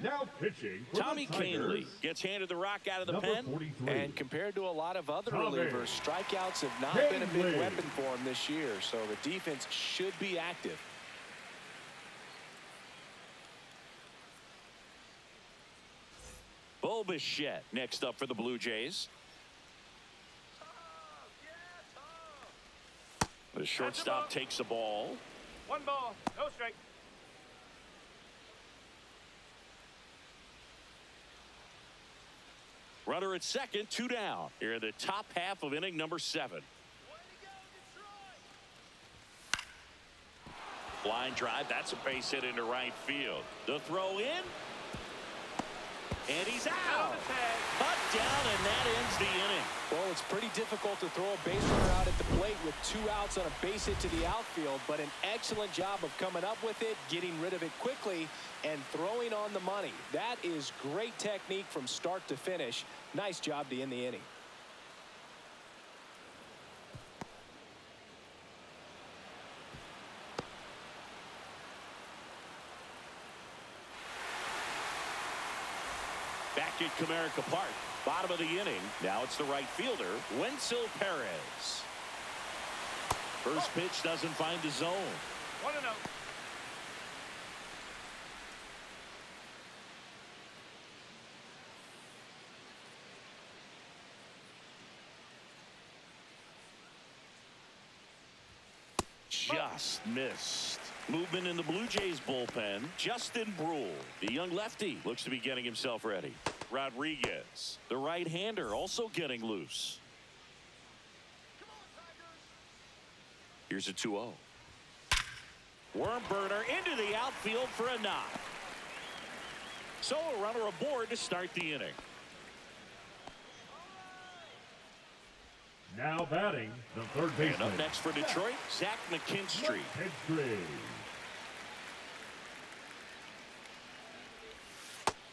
Now pitching for Tommy the Tigers, Kahnle gets handed the rock out of the number pen. 43. And compared to a lot of other Tommy relievers, strikeouts have not been a big weapon for him this year, so the defense should be active. Bo Bichette next up for the Blue Jays. The shortstop takes the ball. 1 ball. No strike. Runner at second, 2 down. Here in the top half of inning number 7. Line drive. That's a base hit into right field. The throw in. And he's out. Cut down, and that ends the inning. Well, it's pretty difficult to throw a base runner out at the plate with 2 outs on a base hit to the outfield, but an excellent job of coming up with it, getting rid of it quickly, and throwing on the money. That is great technique from start to finish. Nice job to end the inning. Back at Comerica Park, bottom of the inning. Now it's the right fielder, Wenzel Perez. First pitch doesn't find the zone. 1-0. Just missed. Movement in the Blue Jays bullpen. Justin Brule, the young lefty, looks to be getting himself ready. Rodriguez, the right-hander, also getting loose. Here's a 2-0. Worm burner into the outfield for a knock. So a runner aboard to start the inning. Now batting, the third baseman. And up next for Detroit, Zach McKinstry.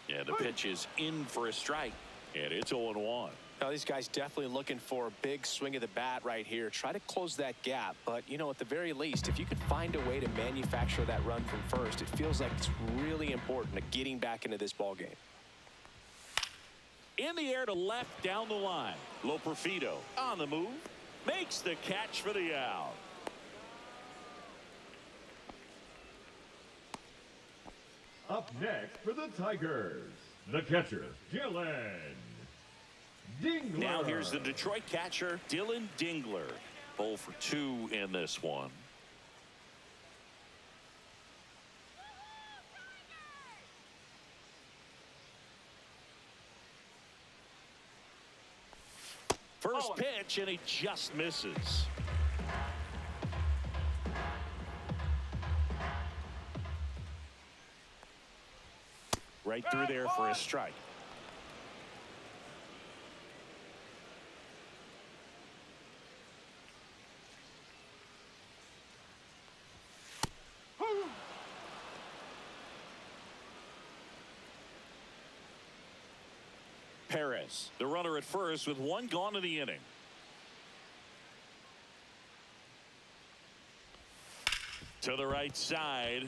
Yeah, the pitch is in for a strike, and it's 0-1. Now, these guys definitely looking for a big swing of the bat right here. Try to close that gap. But, you know, at the very least, if you could find a way to manufacture that run from first, it feels like it's really important to getting back into this ball game. In the air to left down the line. Loperfido on the move. Makes the catch for the out. Up next for the Tigers, the catcher, Dylan Dingler. Now here's the Detroit catcher, Dylan Dingler. 0 for 2 in this one. First pitch, and he just misses. Right through there for a strike. Perez, the runner at first with one gone in the inning. To the right side.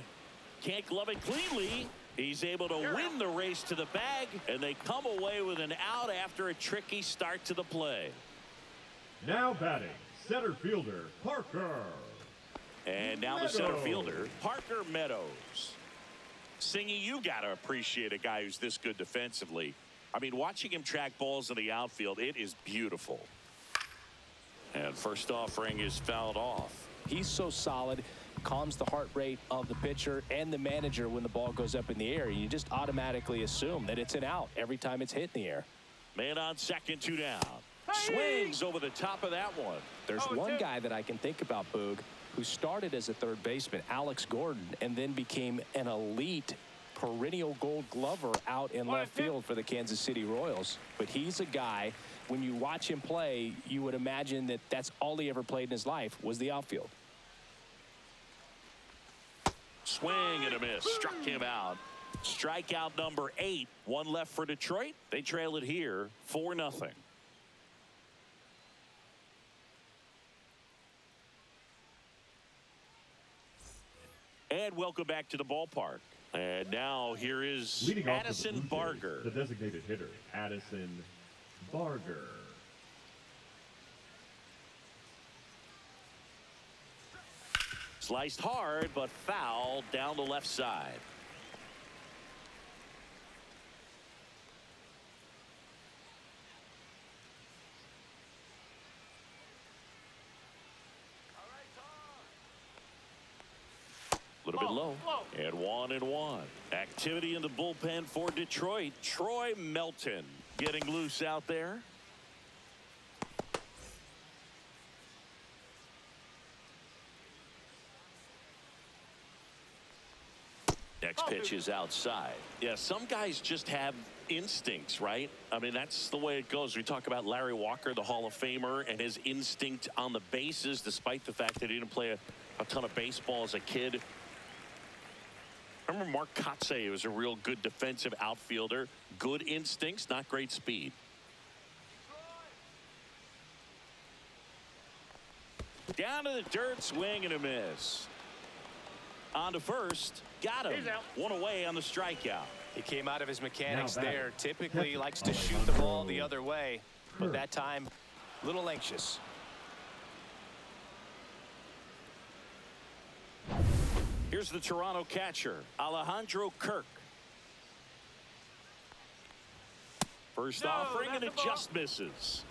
Can't glove it cleanly. He's able to win the race to the bag, and they come away with an out after a tricky start to the play. Now batting, center fielder, Parker. And now the center fielder, Parker Meadows. Singy, you got to appreciate a guy who's this good defensively. I mean, watching him track balls in the outfield, it is beautiful. And first offering is fouled off. He's so solid, calms the heart rate of the pitcher and the manager when the ball goes up in the air. You just automatically assume that it's an out every time it's hit in the air. Man on second, 2 down. Swings over the top of that one. There's one guy that I can think about, Boog, who started as a third baseman, Alex Gordon, and then became an elite perennial Gold Glover out in left field for the Kansas City Royals. But he's a guy, when you watch him play, you would imagine that that's all he ever played in his life was the outfield. Swing and a miss. Struck him out. Strikeout number 8. One left for Detroit. They trail it here 4-0. And welcome back to the ballpark. And now here is Addison Barger. The designated hitter, Addison Barger. Sliced hard, but fouled down the left side. A little bit low. And 1-1. Activity in the bullpen for Detroit. Troy Melton getting loose out there. Next pitch is outside. Yeah, some guys just have instincts, right? I mean, that's the way it goes. We talk about Larry Walker, the Hall of Famer, and his instinct on the bases, despite the fact that he didn't play a ton of baseball as a kid. I remember Mark Kotsay was a real good defensive outfielder. Good instincts, not great speed. Down to the dirt, swing and a miss. On to first. Got him. One away on the strikeout. He came out of his mechanics Now batter, there. Typically catcher, likes to shoot the ball the Alejandro other way, but that time, a little anxious. Here's the Toronto catcher, Alejandro Kirk. First offering, and it just misses.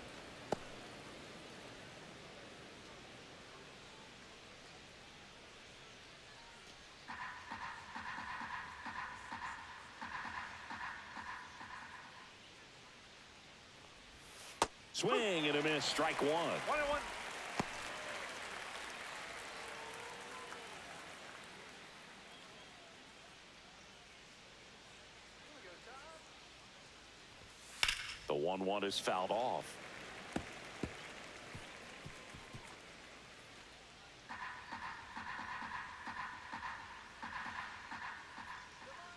Swing and a miss, strike one. 1-1. The 1-1 is fouled off.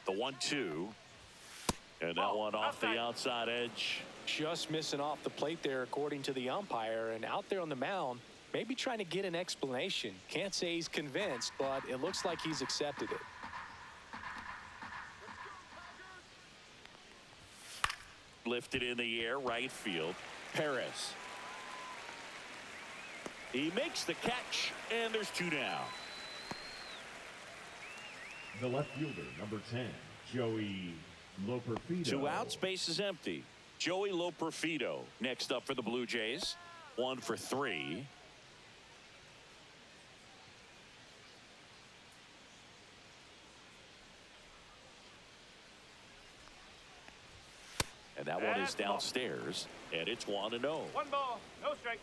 The 1-2. And that one off the outside edge. Just missing off the plate there, according to the umpire. And out there on the mound, maybe trying to get an explanation. Can't say he's convinced, but it looks like he's accepted it. Lifted in the air, right field. Perez. He makes the catch, and there's two down. The left fielder, number 10, Joey Loperfido. 2 outs, base is empty. Joey Loperfido next up for the Blue Jays. 1 for 3. And that one is downstairs, and it's 1-0. 1 ball, no strike.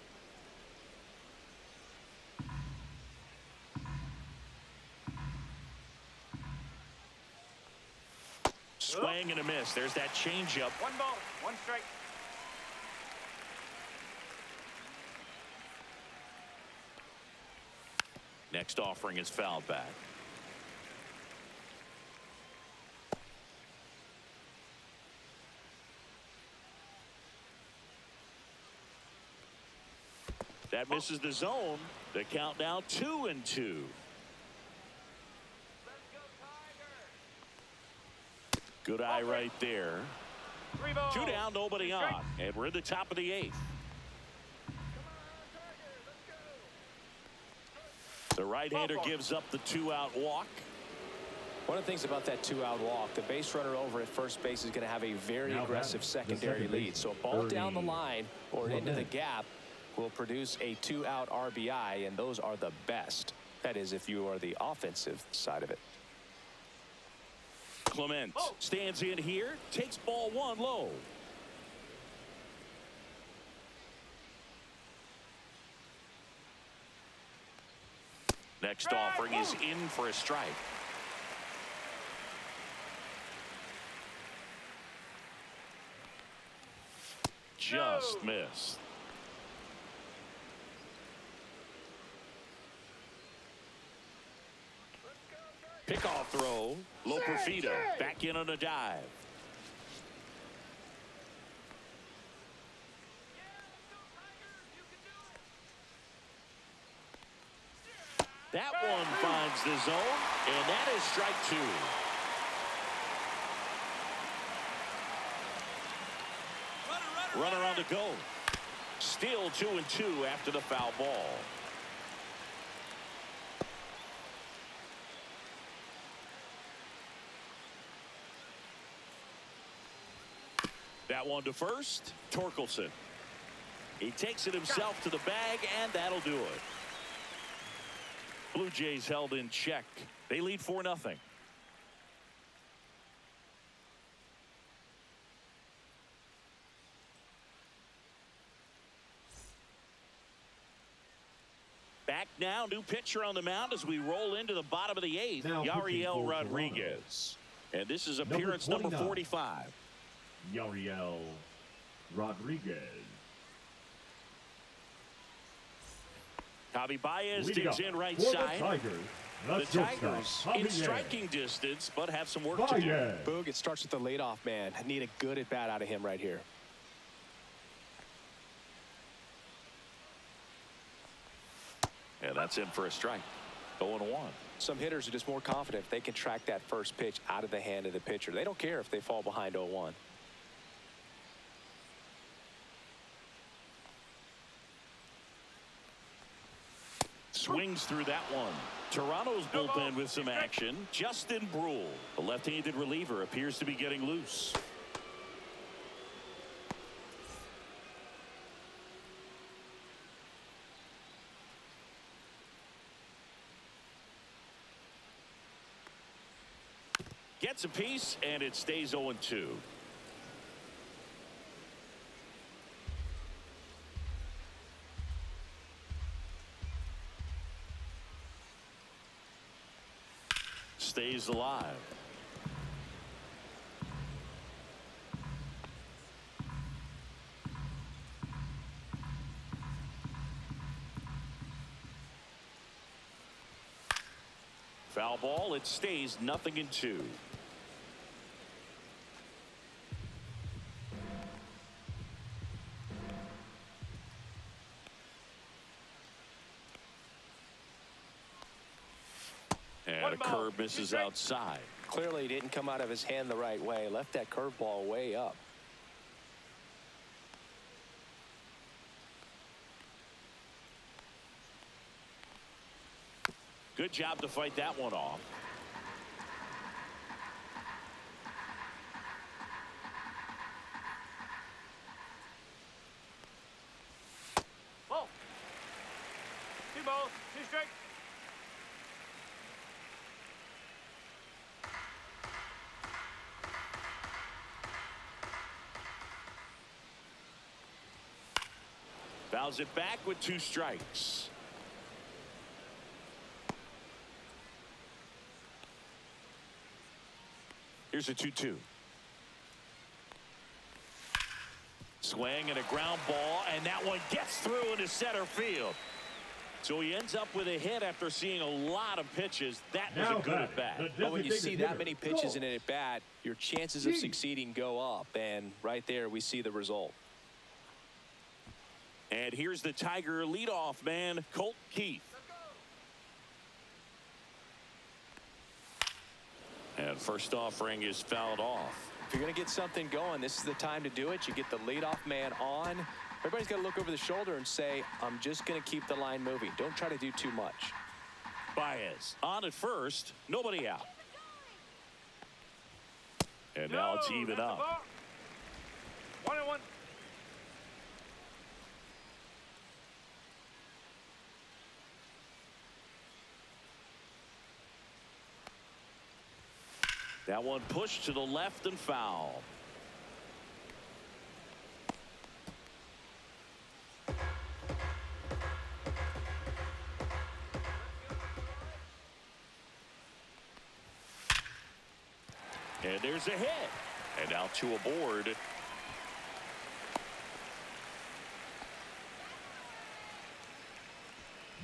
Swing and a miss. There's that changeup. 1 ball, 1 strike. Next offering is fouled back. That misses the zone. The count now 2-2. Good eye right there. 3 balls. 2 down, nobody on. And we're in the top of the 8th. The right-hander gives up the 2-out walk. One of the things about that 2-out walk, the base runner over at first base is going to have a very Now aggressive batting, secondary the second lead. So a ball down the Ernie line or into the Clement. gap will produce a 2-out RBI, and those are the best. That is, if you are the offensive side of it. Clement stands in here, takes ball 1 low. Next offering is in for a strike. Just missed. Pickoff throw. Loperfido back in on a dive. That one finds the zone, and that is strike 2. Runner on the go. Still 2-2 after the foul ball. That one to first. Torkelson. He takes it himself to the bag, and that'll do it. Blue Jays held in check. They lead 4-0. Back now, new pitcher on the mound as we roll into the bottom of the 8th. Now pitching Yariel for Rodriguez. And this is appearance number 29. 45. Yariel Rodriguez. Javi Baez Leading digs up in right for the side. Tigers. The shortstop, Tigers in Javier striking distance, but have some work to do. Baez. Boog, it starts with the leadoff man. I need a good at-bat out of him right here. And that's in for a strike. 0-1. Some hitters are just more confident if they can track that first pitch out of the hand of the pitcher. They don't care if they fall behind 0-1. Swings through that one. Toronto's bullpen with some action. Justin Brule, the left-handed reliever, appears to be getting loose. Gets a piece, and it stays 0-2. Stays alive. Foul ball. It stays 0-2. And a curve misses outside. Clearly didn't come out of his hand the right way. Left that curveball way up. Good job to fight that one off. Ball. 2 balls, 2 strikes. Fouls it back with 2 strikes. Here's a 2-2. Swing and a ground ball, and that one gets through into center field. So he ends up with a hit after seeing a lot of pitches. That was a good at bat. But when you see that many pitches in an at bat, your chances of succeeding go up, and right there we see the result. And here's the Tiger leadoff man, Colt Keith. And first offering is fouled off. If you're going to get something going, this is the time to do it. You get the leadoff man on. Everybody's got to look over the shoulder and say, I'm just going to keep the line moving. Don't try to do too much. Baez on at first, nobody out. And now it's even up. 1-1. That one pushed to the left and foul. And there's a hit. And now 2 aboard.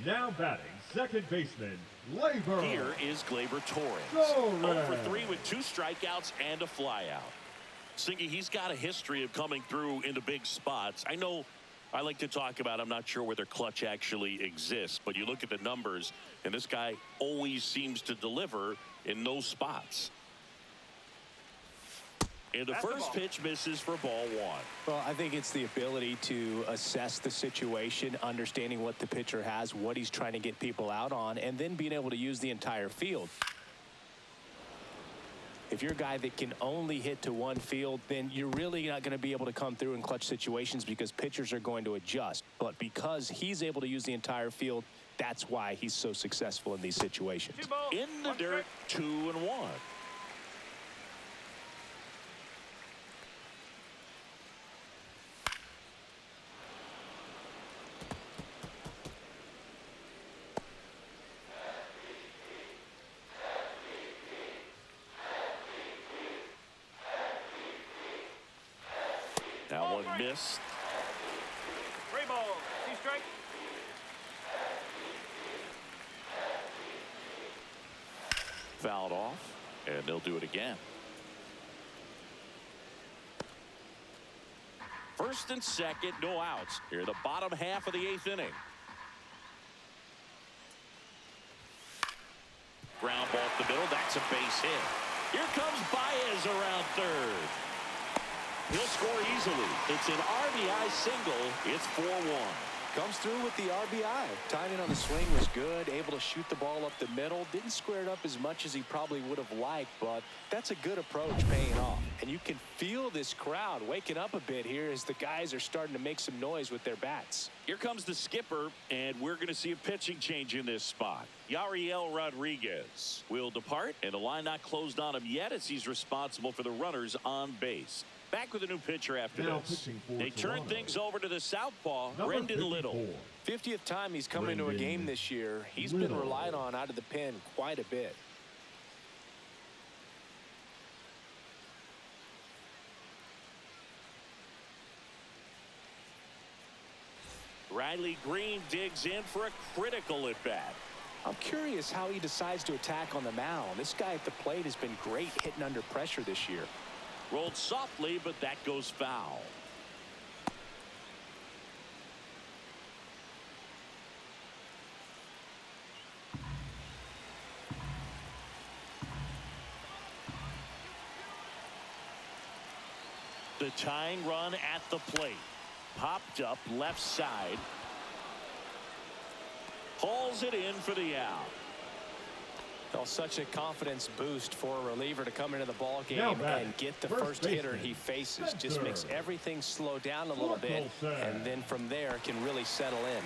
Now batting, second baseman, Labor. Here is Gleyber Torres. 0-for-3 with 2 strikeouts and a flyout. Singy, he's got a history of coming through into big spots. I know I like to talk about, I'm not sure whether clutch actually exists, but you look at the numbers, and this guy always seems to deliver in those spots. And the first pitch misses for ball 1. Well, I think it's the ability to assess the situation, understanding what the pitcher has, what he's trying to get people out on, and then being able to use the entire field. If you're a guy that can only hit to one field, then you're really not going to be able to come through in clutch situations because pitchers are going to adjust. But because he's able to use the entire field, that's why he's so successful in these situations. In the dirt, 2-1. That one missed. 3 balls, 2 strikes. Fouled off, and they'll do it again. First and second, no outs. Here, the bottom half of the 8th inning. the middle. That's a base hit. Here comes Baez around third. He'll score easily. It's an RBI single. It's 4-1. Comes through with the RBI. Timing on the swing was good. Able to shoot the ball up the middle. Didn't square it up as much as he probably would have liked, but that's a good approach paying off. And you can feel this crowd waking up a bit here as the guys are starting to make some noise with their bats. Here comes the skipper, and we're going to see a pitching change in this spot. Yariel Rodriguez will depart, and the line not closed on him yet as he's responsible for the runners on base. Back with a new pitcher after this. They turn things over to the southpaw, Brendan Little. 50th time he's come into a game this year. He's been relied on out of the pen quite a bit. Riley Green digs in for a critical at-bat. I'm curious how he decides to attack on the mound. This guy at the plate has been great hitting under pressure this year. Rolled softly, but that goes foul. The tying run at the plate. Popped up left side. Hauls it in for the out. Well, such a confidence boost for a reliever to come into the ball game and get the first hitter he faces. Just makes everything slow down a little bit, and then from there can really settle in.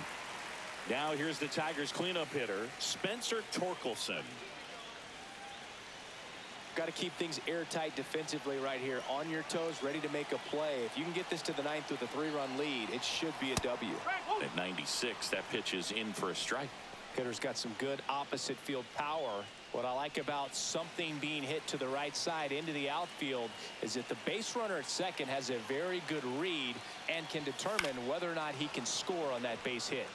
Now here's the Tigers cleanup hitter, Spencer Torkelson. Got to keep things airtight defensively right here, on your toes, ready to make a play. If you can get this to the ninth with a 3-run lead, it should be a W. At 96, that pitch is in for a strike. Hitter's got some good opposite field power. What I like about something being hit to the right side into the outfield is that the base runner at second has a very good read and can determine whether or not he can score on that base hit.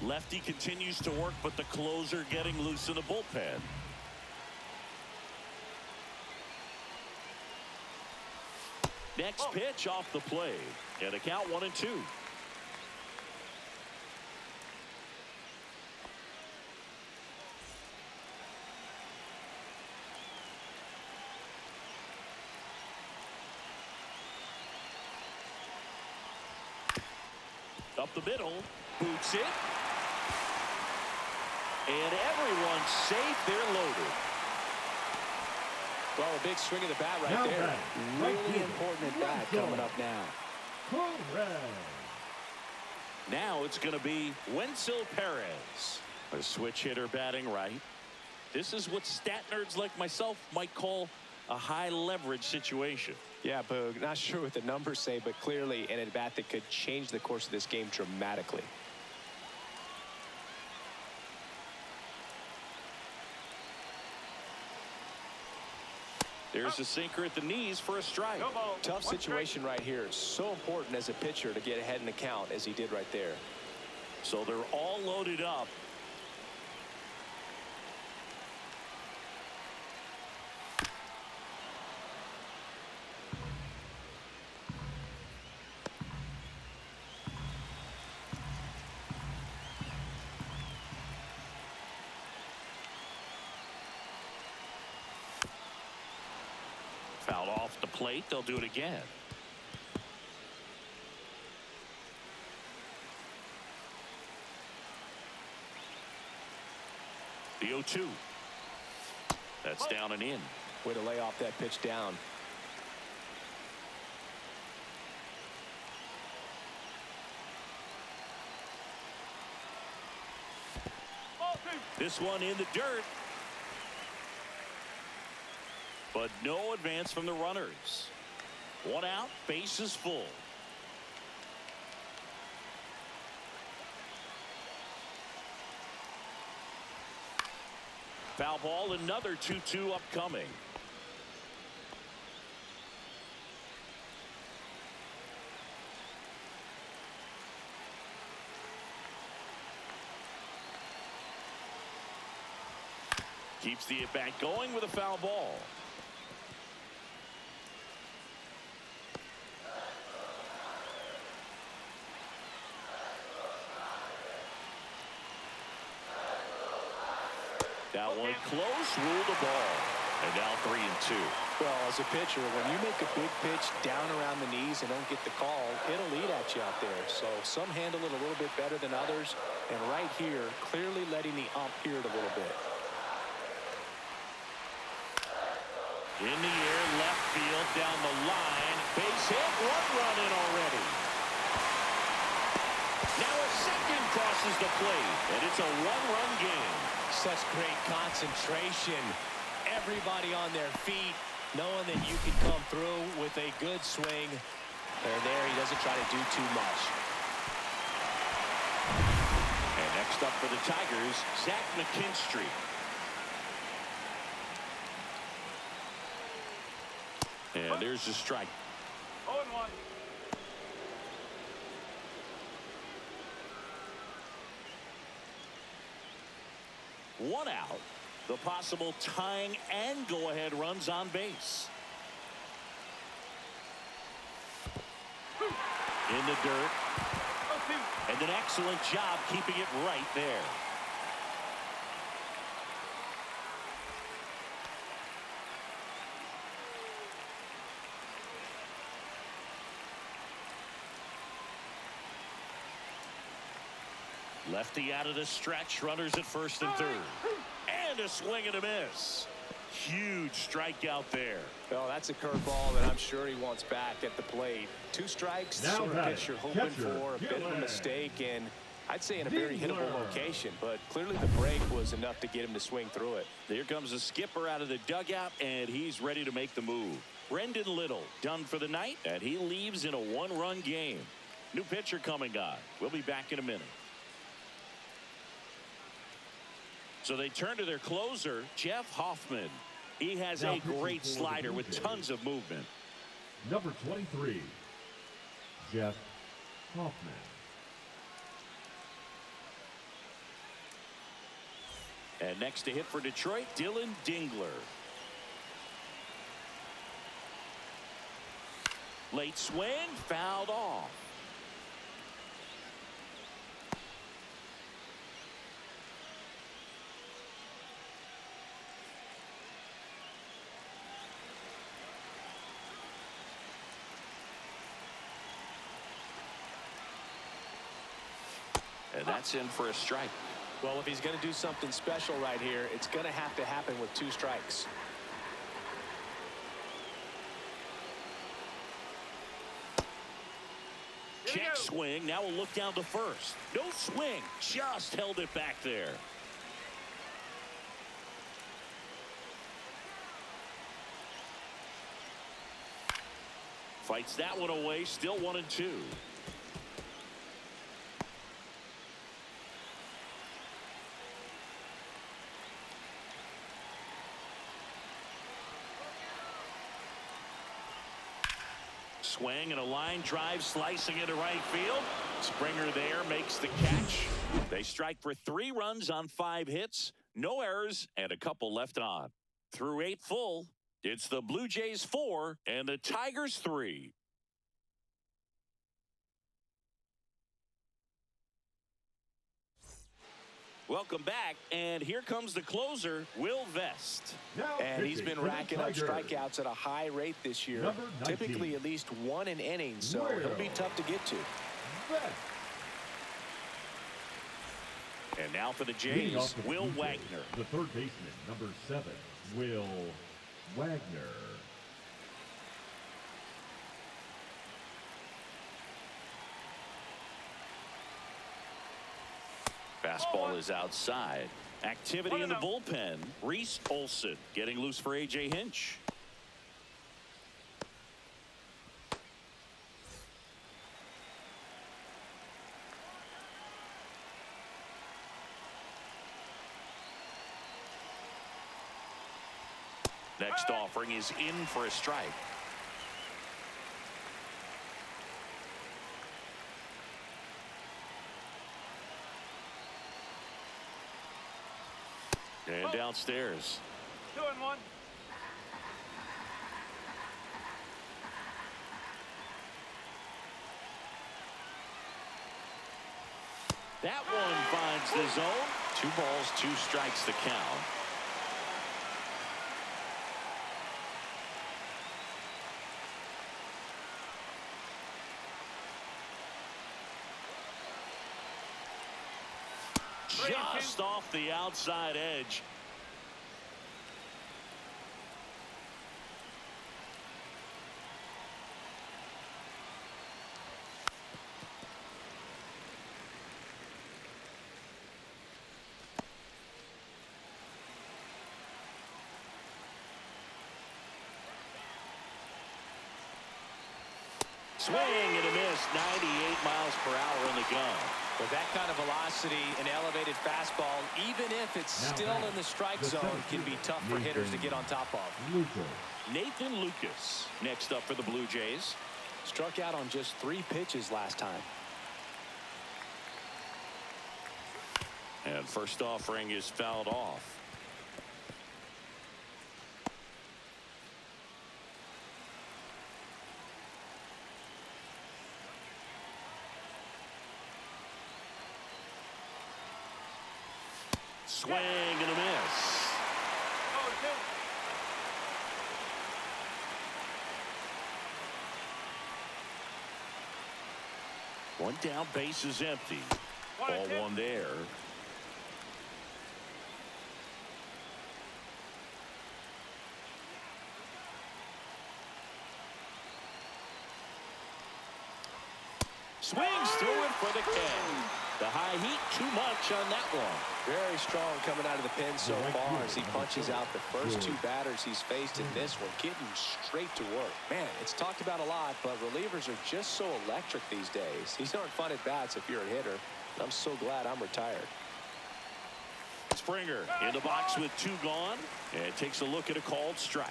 Lefty continues to work, but the closer getting loose in the bullpen. Next pitch off the plate, and a count 1-2. Up the middle, boots it. And everyone's safe. They're loaded. Well, a big swing of the bat right there. Really important at bat coming up now. Now it's going to be Wenzel Perez, a switch hitter batting right. This is what stat nerds like myself might call a high leverage situation. Yeah, Boog, not sure what the numbers say, but clearly an at bat that could change the course of this game dramatically. There's a sinker at the knees for a strike. Tough situation right here. So important as a pitcher to get ahead in the count as he did right there. So they're all loaded up. Fouled off the plate. They'll do it again. The 0-2. That's down and in. Way to lay off that pitch down. This one in the dirt. But no advance from the runners. One out, bases full. Foul ball, another 2-2 upcoming. Keeps the at-bat going with a foul ball. That one close, ruled the ball. And now 3-2. Well, as a pitcher, when you make a big pitch down around the knees and don't get the call, it'll eat at you out there. So some handle it a little bit better than others. And right here, clearly letting the ump hear it a little bit. In the air, left field, down the line. Base hit, 1 run in already. Now a second crosses the plate, and it's a 1-run game. Such great concentration. Everybody on their feet, knowing that you can come through with a good swing. And there, he doesn't try to do too much. And next up for the Tigers, Zach McKinstry. And there's the strike. 0-1. One out. The possible tying and go-ahead runs on base. In the dirt. 0-2. And an excellent job keeping it right there. Lefty out of the stretch, runners at first and third. And a swing and a miss. Huge strikeout there. Well, that's a curveball that I'm sure he wants back at the plate. 2 strikes, the Now sort of pitch you're hoping catcher, for, a bit of a Gillen. mistake, and I'd say in a very hittable Dingler. location, but clearly the break was enough to get him to swing through it. Here comes the skipper out of the dugout, and he's ready to make the move. Brendan Little done for the night, and he leaves in a 1-run game. New pitcher coming on. We'll be back in a minute. So they turn to their closer, Jeff Hoffman. He has Now a great pitching for the slider Blue with Jays. tons of movement. Number 23, Jeff Hoffman. And next to hit for Detroit, Dylan Dingler. Late swing, fouled off. And that's in for a strike. Well, if he's going to do something special right here, it's going to have to happen with 2 strikes. Check swing. Now we'll look down to first. No swing. Just held it back there. Fights that one away. Still 1-2. Swing and a line drive slicing into right field. Springer there makes the catch. They strike for 3 runs on 5 hits. No errors and a couple left on. Through 8 full, it's the Blue Jays 4 and the Tigers 3. Welcome back, and here comes the closer, Will Vest. Now And he's pitching been for the racking up Tigers. strikeouts at a high rate this year. Number 19. Typically at least 1 an inning, so Will he'll be tough to get to. Vest. And now for the Leading Jays, off the Will Blue Jays, Wagner. The third baseman, number 7, Will Wagner. Fastball is outside. Activity in the bullpen. Reese Olson getting loose for A.J. Hinch. Next offering is in for a strike. And downstairs. 2-1. That one finds the zone. 2 balls, 2 strikes to count. just off the outside edge. Swing and a miss. 98 miles per hour in the gun. With that kind of velocity, an elevated fastball, even if it's Now still in the strike zone, can be tough for hitters to get on top of. Nathan Lucas next up for the Blue Jays. Struck out on just 3 pitches last time. And first offering is fouled off. Swing and a miss. One down, base is empty. Ball one there. Swings through it for the K. The high heat, too much on that one. Very strong coming out of the pen so far as he punches out the first 2 batters he's faced in this one, getting straight to work. Man, it's talked about a lot, but relievers are just so electric these days. These aren't fun at bats if you're a hitter. I'm so glad I'm retired. Springer in the box with 2 gone, and takes a look at a called strike.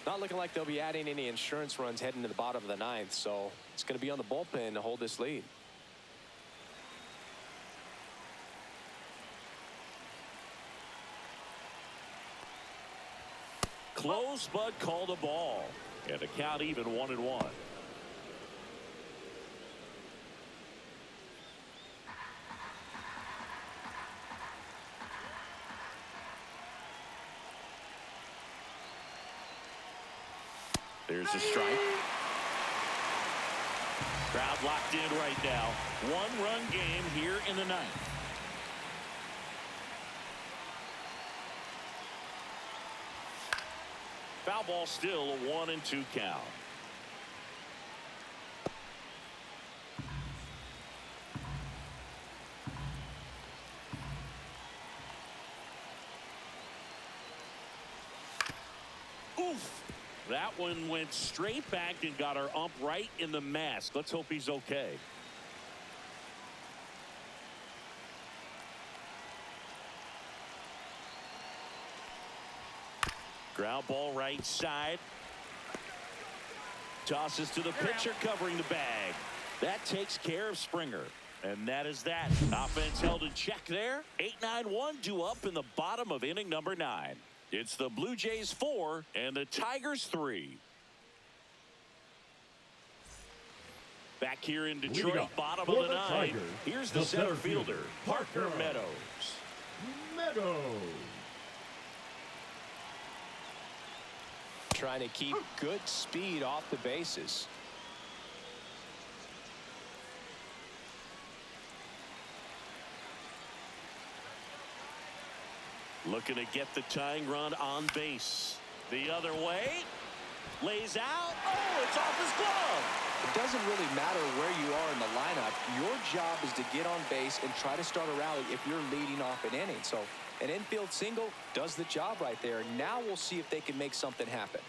Not looking like they'll be adding any insurance runs heading to the bottom of the 9th, so it's going to be on the bullpen to hold this lead. Close, but called a ball. And the count even 1-1. There's a strike. Crowd locked in right now. 1-run game here in the 9th. Foul ball, still a 1-2 count. Oof. That one went straight back and got our ump right in the mask. Let's hope he's okay. Ground ball right side. Tosses to the pitcher covering the bag. That takes care of Springer. And that is that. Offense held in check there. 8-9-1 due up in the bottom of inning number 9. It's the Blue Jays 4 and the Tigers 3. Back here in Detroit, bottom of the 9. Here's the center fielder, Parker Meadows. Trying to keep good speed off the bases. Looking to get the tying run on base. The other way. Lays out. Oh, it's off his glove. It doesn't really matter where you are in the lineup. Your job is to get on base and try to start a rally if you're leading off an inning. So an infield single does the job right there. Now we'll see if they can make something happen.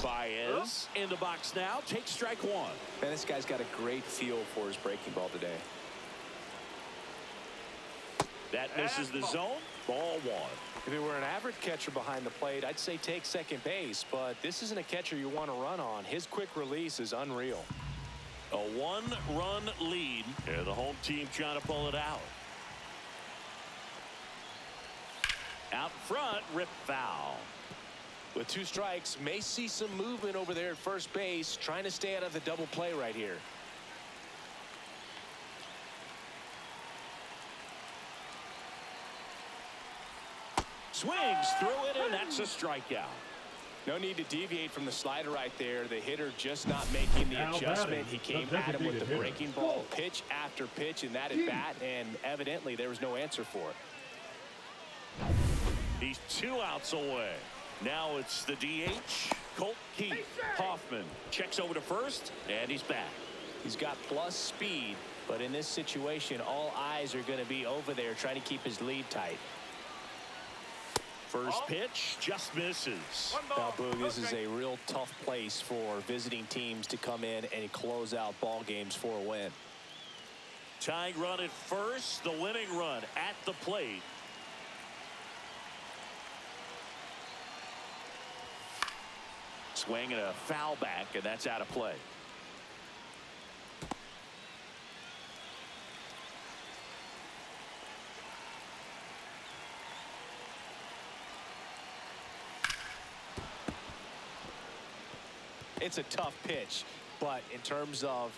Baez in the box now. Takes strike 1. Man, this guy's got a great feel for his breaking ball today. That misses the zone. Ball 1. If it were an average catcher behind the plate, I'd say take second base, but this isn't a catcher you want to run on. His quick release is unreal. A 1-run lead, and the home team trying to pull it out. Out front, rip foul. With 2 strikes, may see some movement over there at first base, trying to stay out of the double play right here. Swings through it, and that's a strikeout. No need to deviate from the slider right there. The hitter just not making the adjustment. He came at him with the breaking ball, pitch after pitch in that at bat, and evidently there was no answer for it. He's 2 outs away. Now it's the DH, Colt Keith. Hoffman checks over to first, and he's back. He's got plus speed, but in this situation, all eyes are going to be over there trying to keep his lead tight. First pitch just misses. Now, Boog, this is a real tough place for visiting teams to come in and close out ball games for a win. Tying run at first, the winning run at the plate. Swing and a foul back, and that's out of play. It's a tough pitch, but in terms of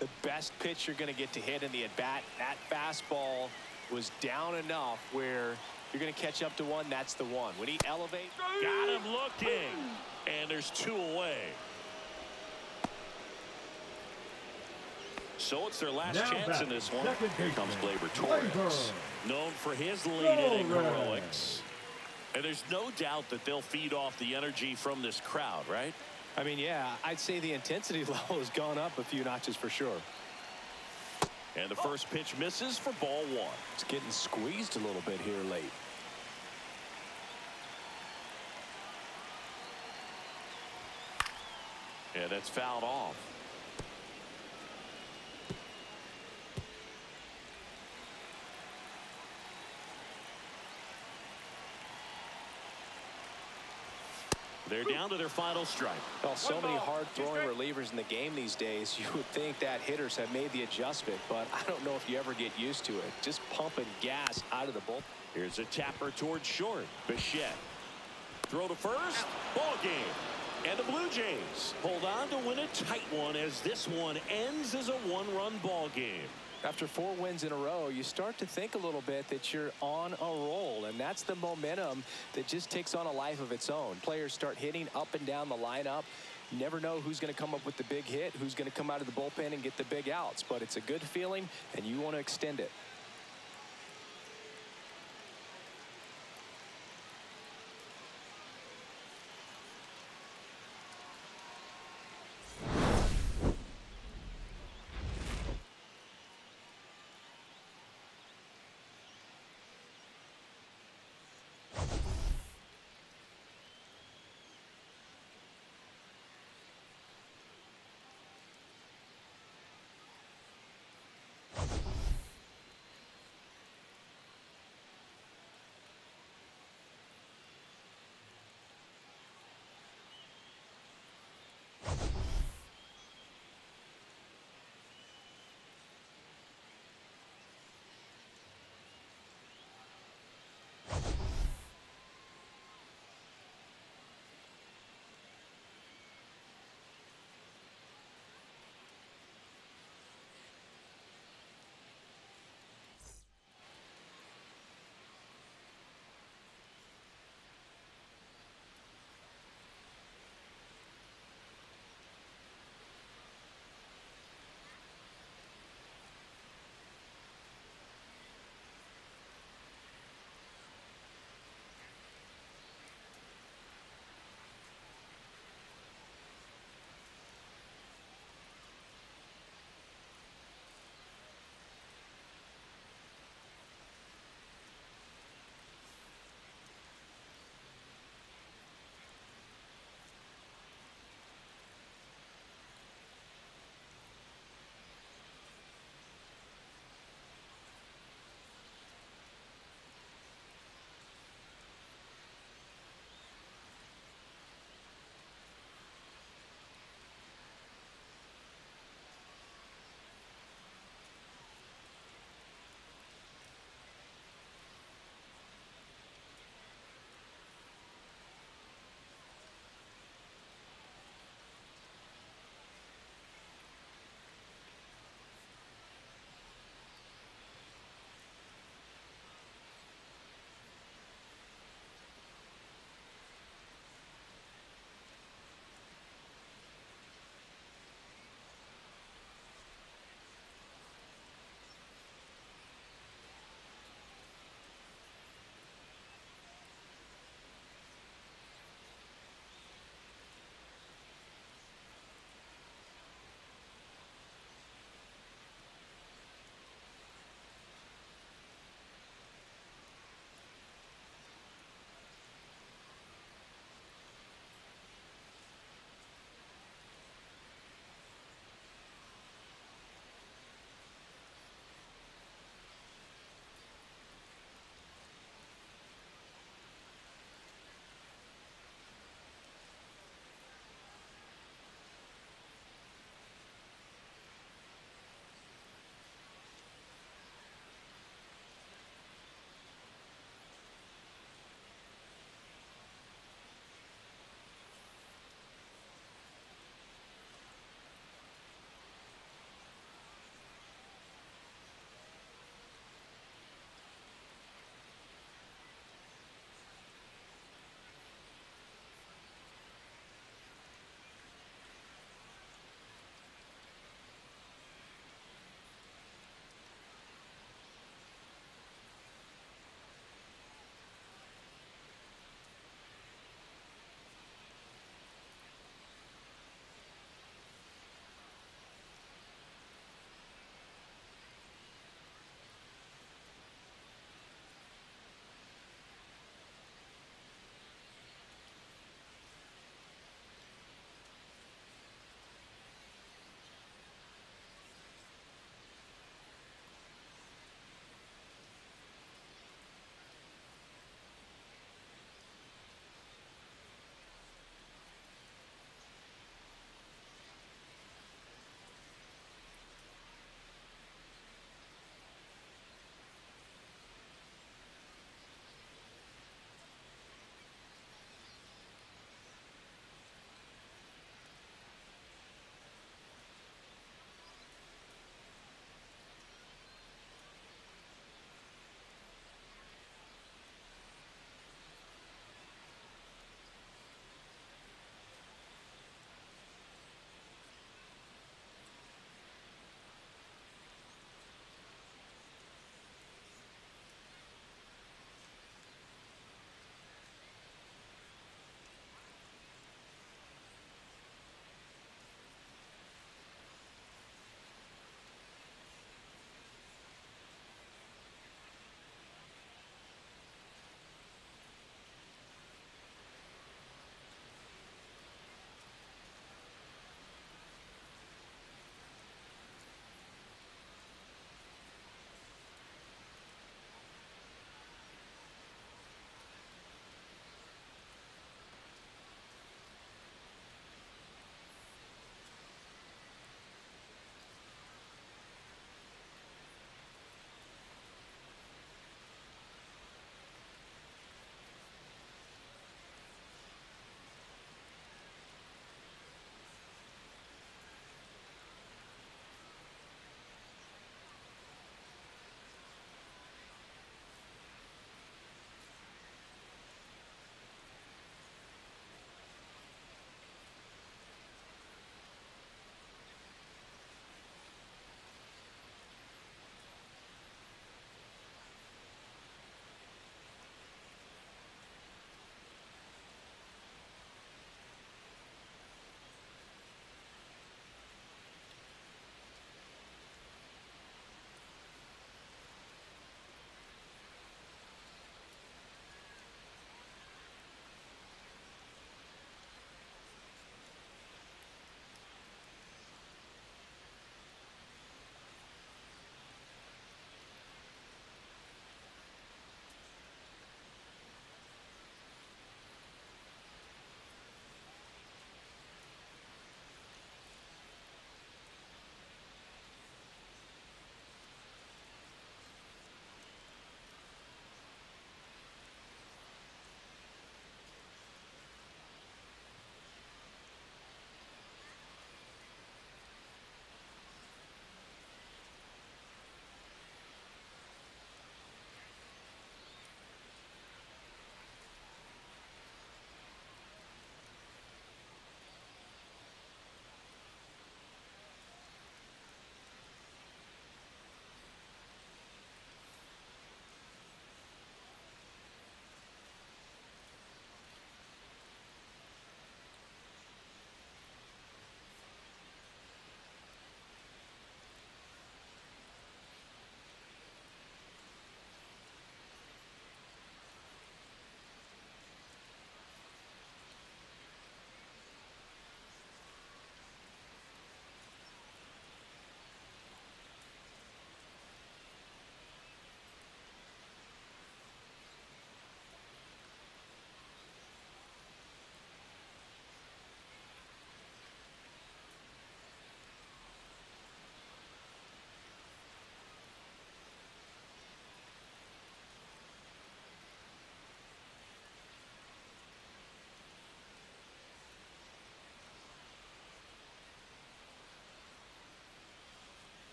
the best pitch you're going to get to hit in the at-bat, that fastball was down enough where you're going to catch up to one. That's the one. When he elevates. Got him looking, and there's 2 away. So it's their last chance in this one. Here comes Gleyber Torres, known for his late-inning heroics. And there's no doubt that they'll feed off the energy from this crowd, right? I mean, yeah, I'd say the intensity level has gone up a few notches for sure. And the first pitch misses for ball 1. It's getting squeezed a little bit here late. And that's fouled off. They're down to their final strike. Well, so many hard-throwing relievers in the game these days, you would think that hitters have made the adjustment, but I don't know if you ever get used to it. Just pumping gas out of the bullpen. Here's a tapper towards short. Bichette. Throw to first. Ball game. And the Blue Jays hold on to win a tight one as this one ends as a 1-run ball game. After 4 wins in a row, you start to think a little bit that you're on a roll, and that's the momentum that just takes on a life of its own. Players start hitting up and down the lineup. You never know who's going to come up with the big hit, who's going to come out of the bullpen and get the big outs, but it's a good feeling, and you want to extend it.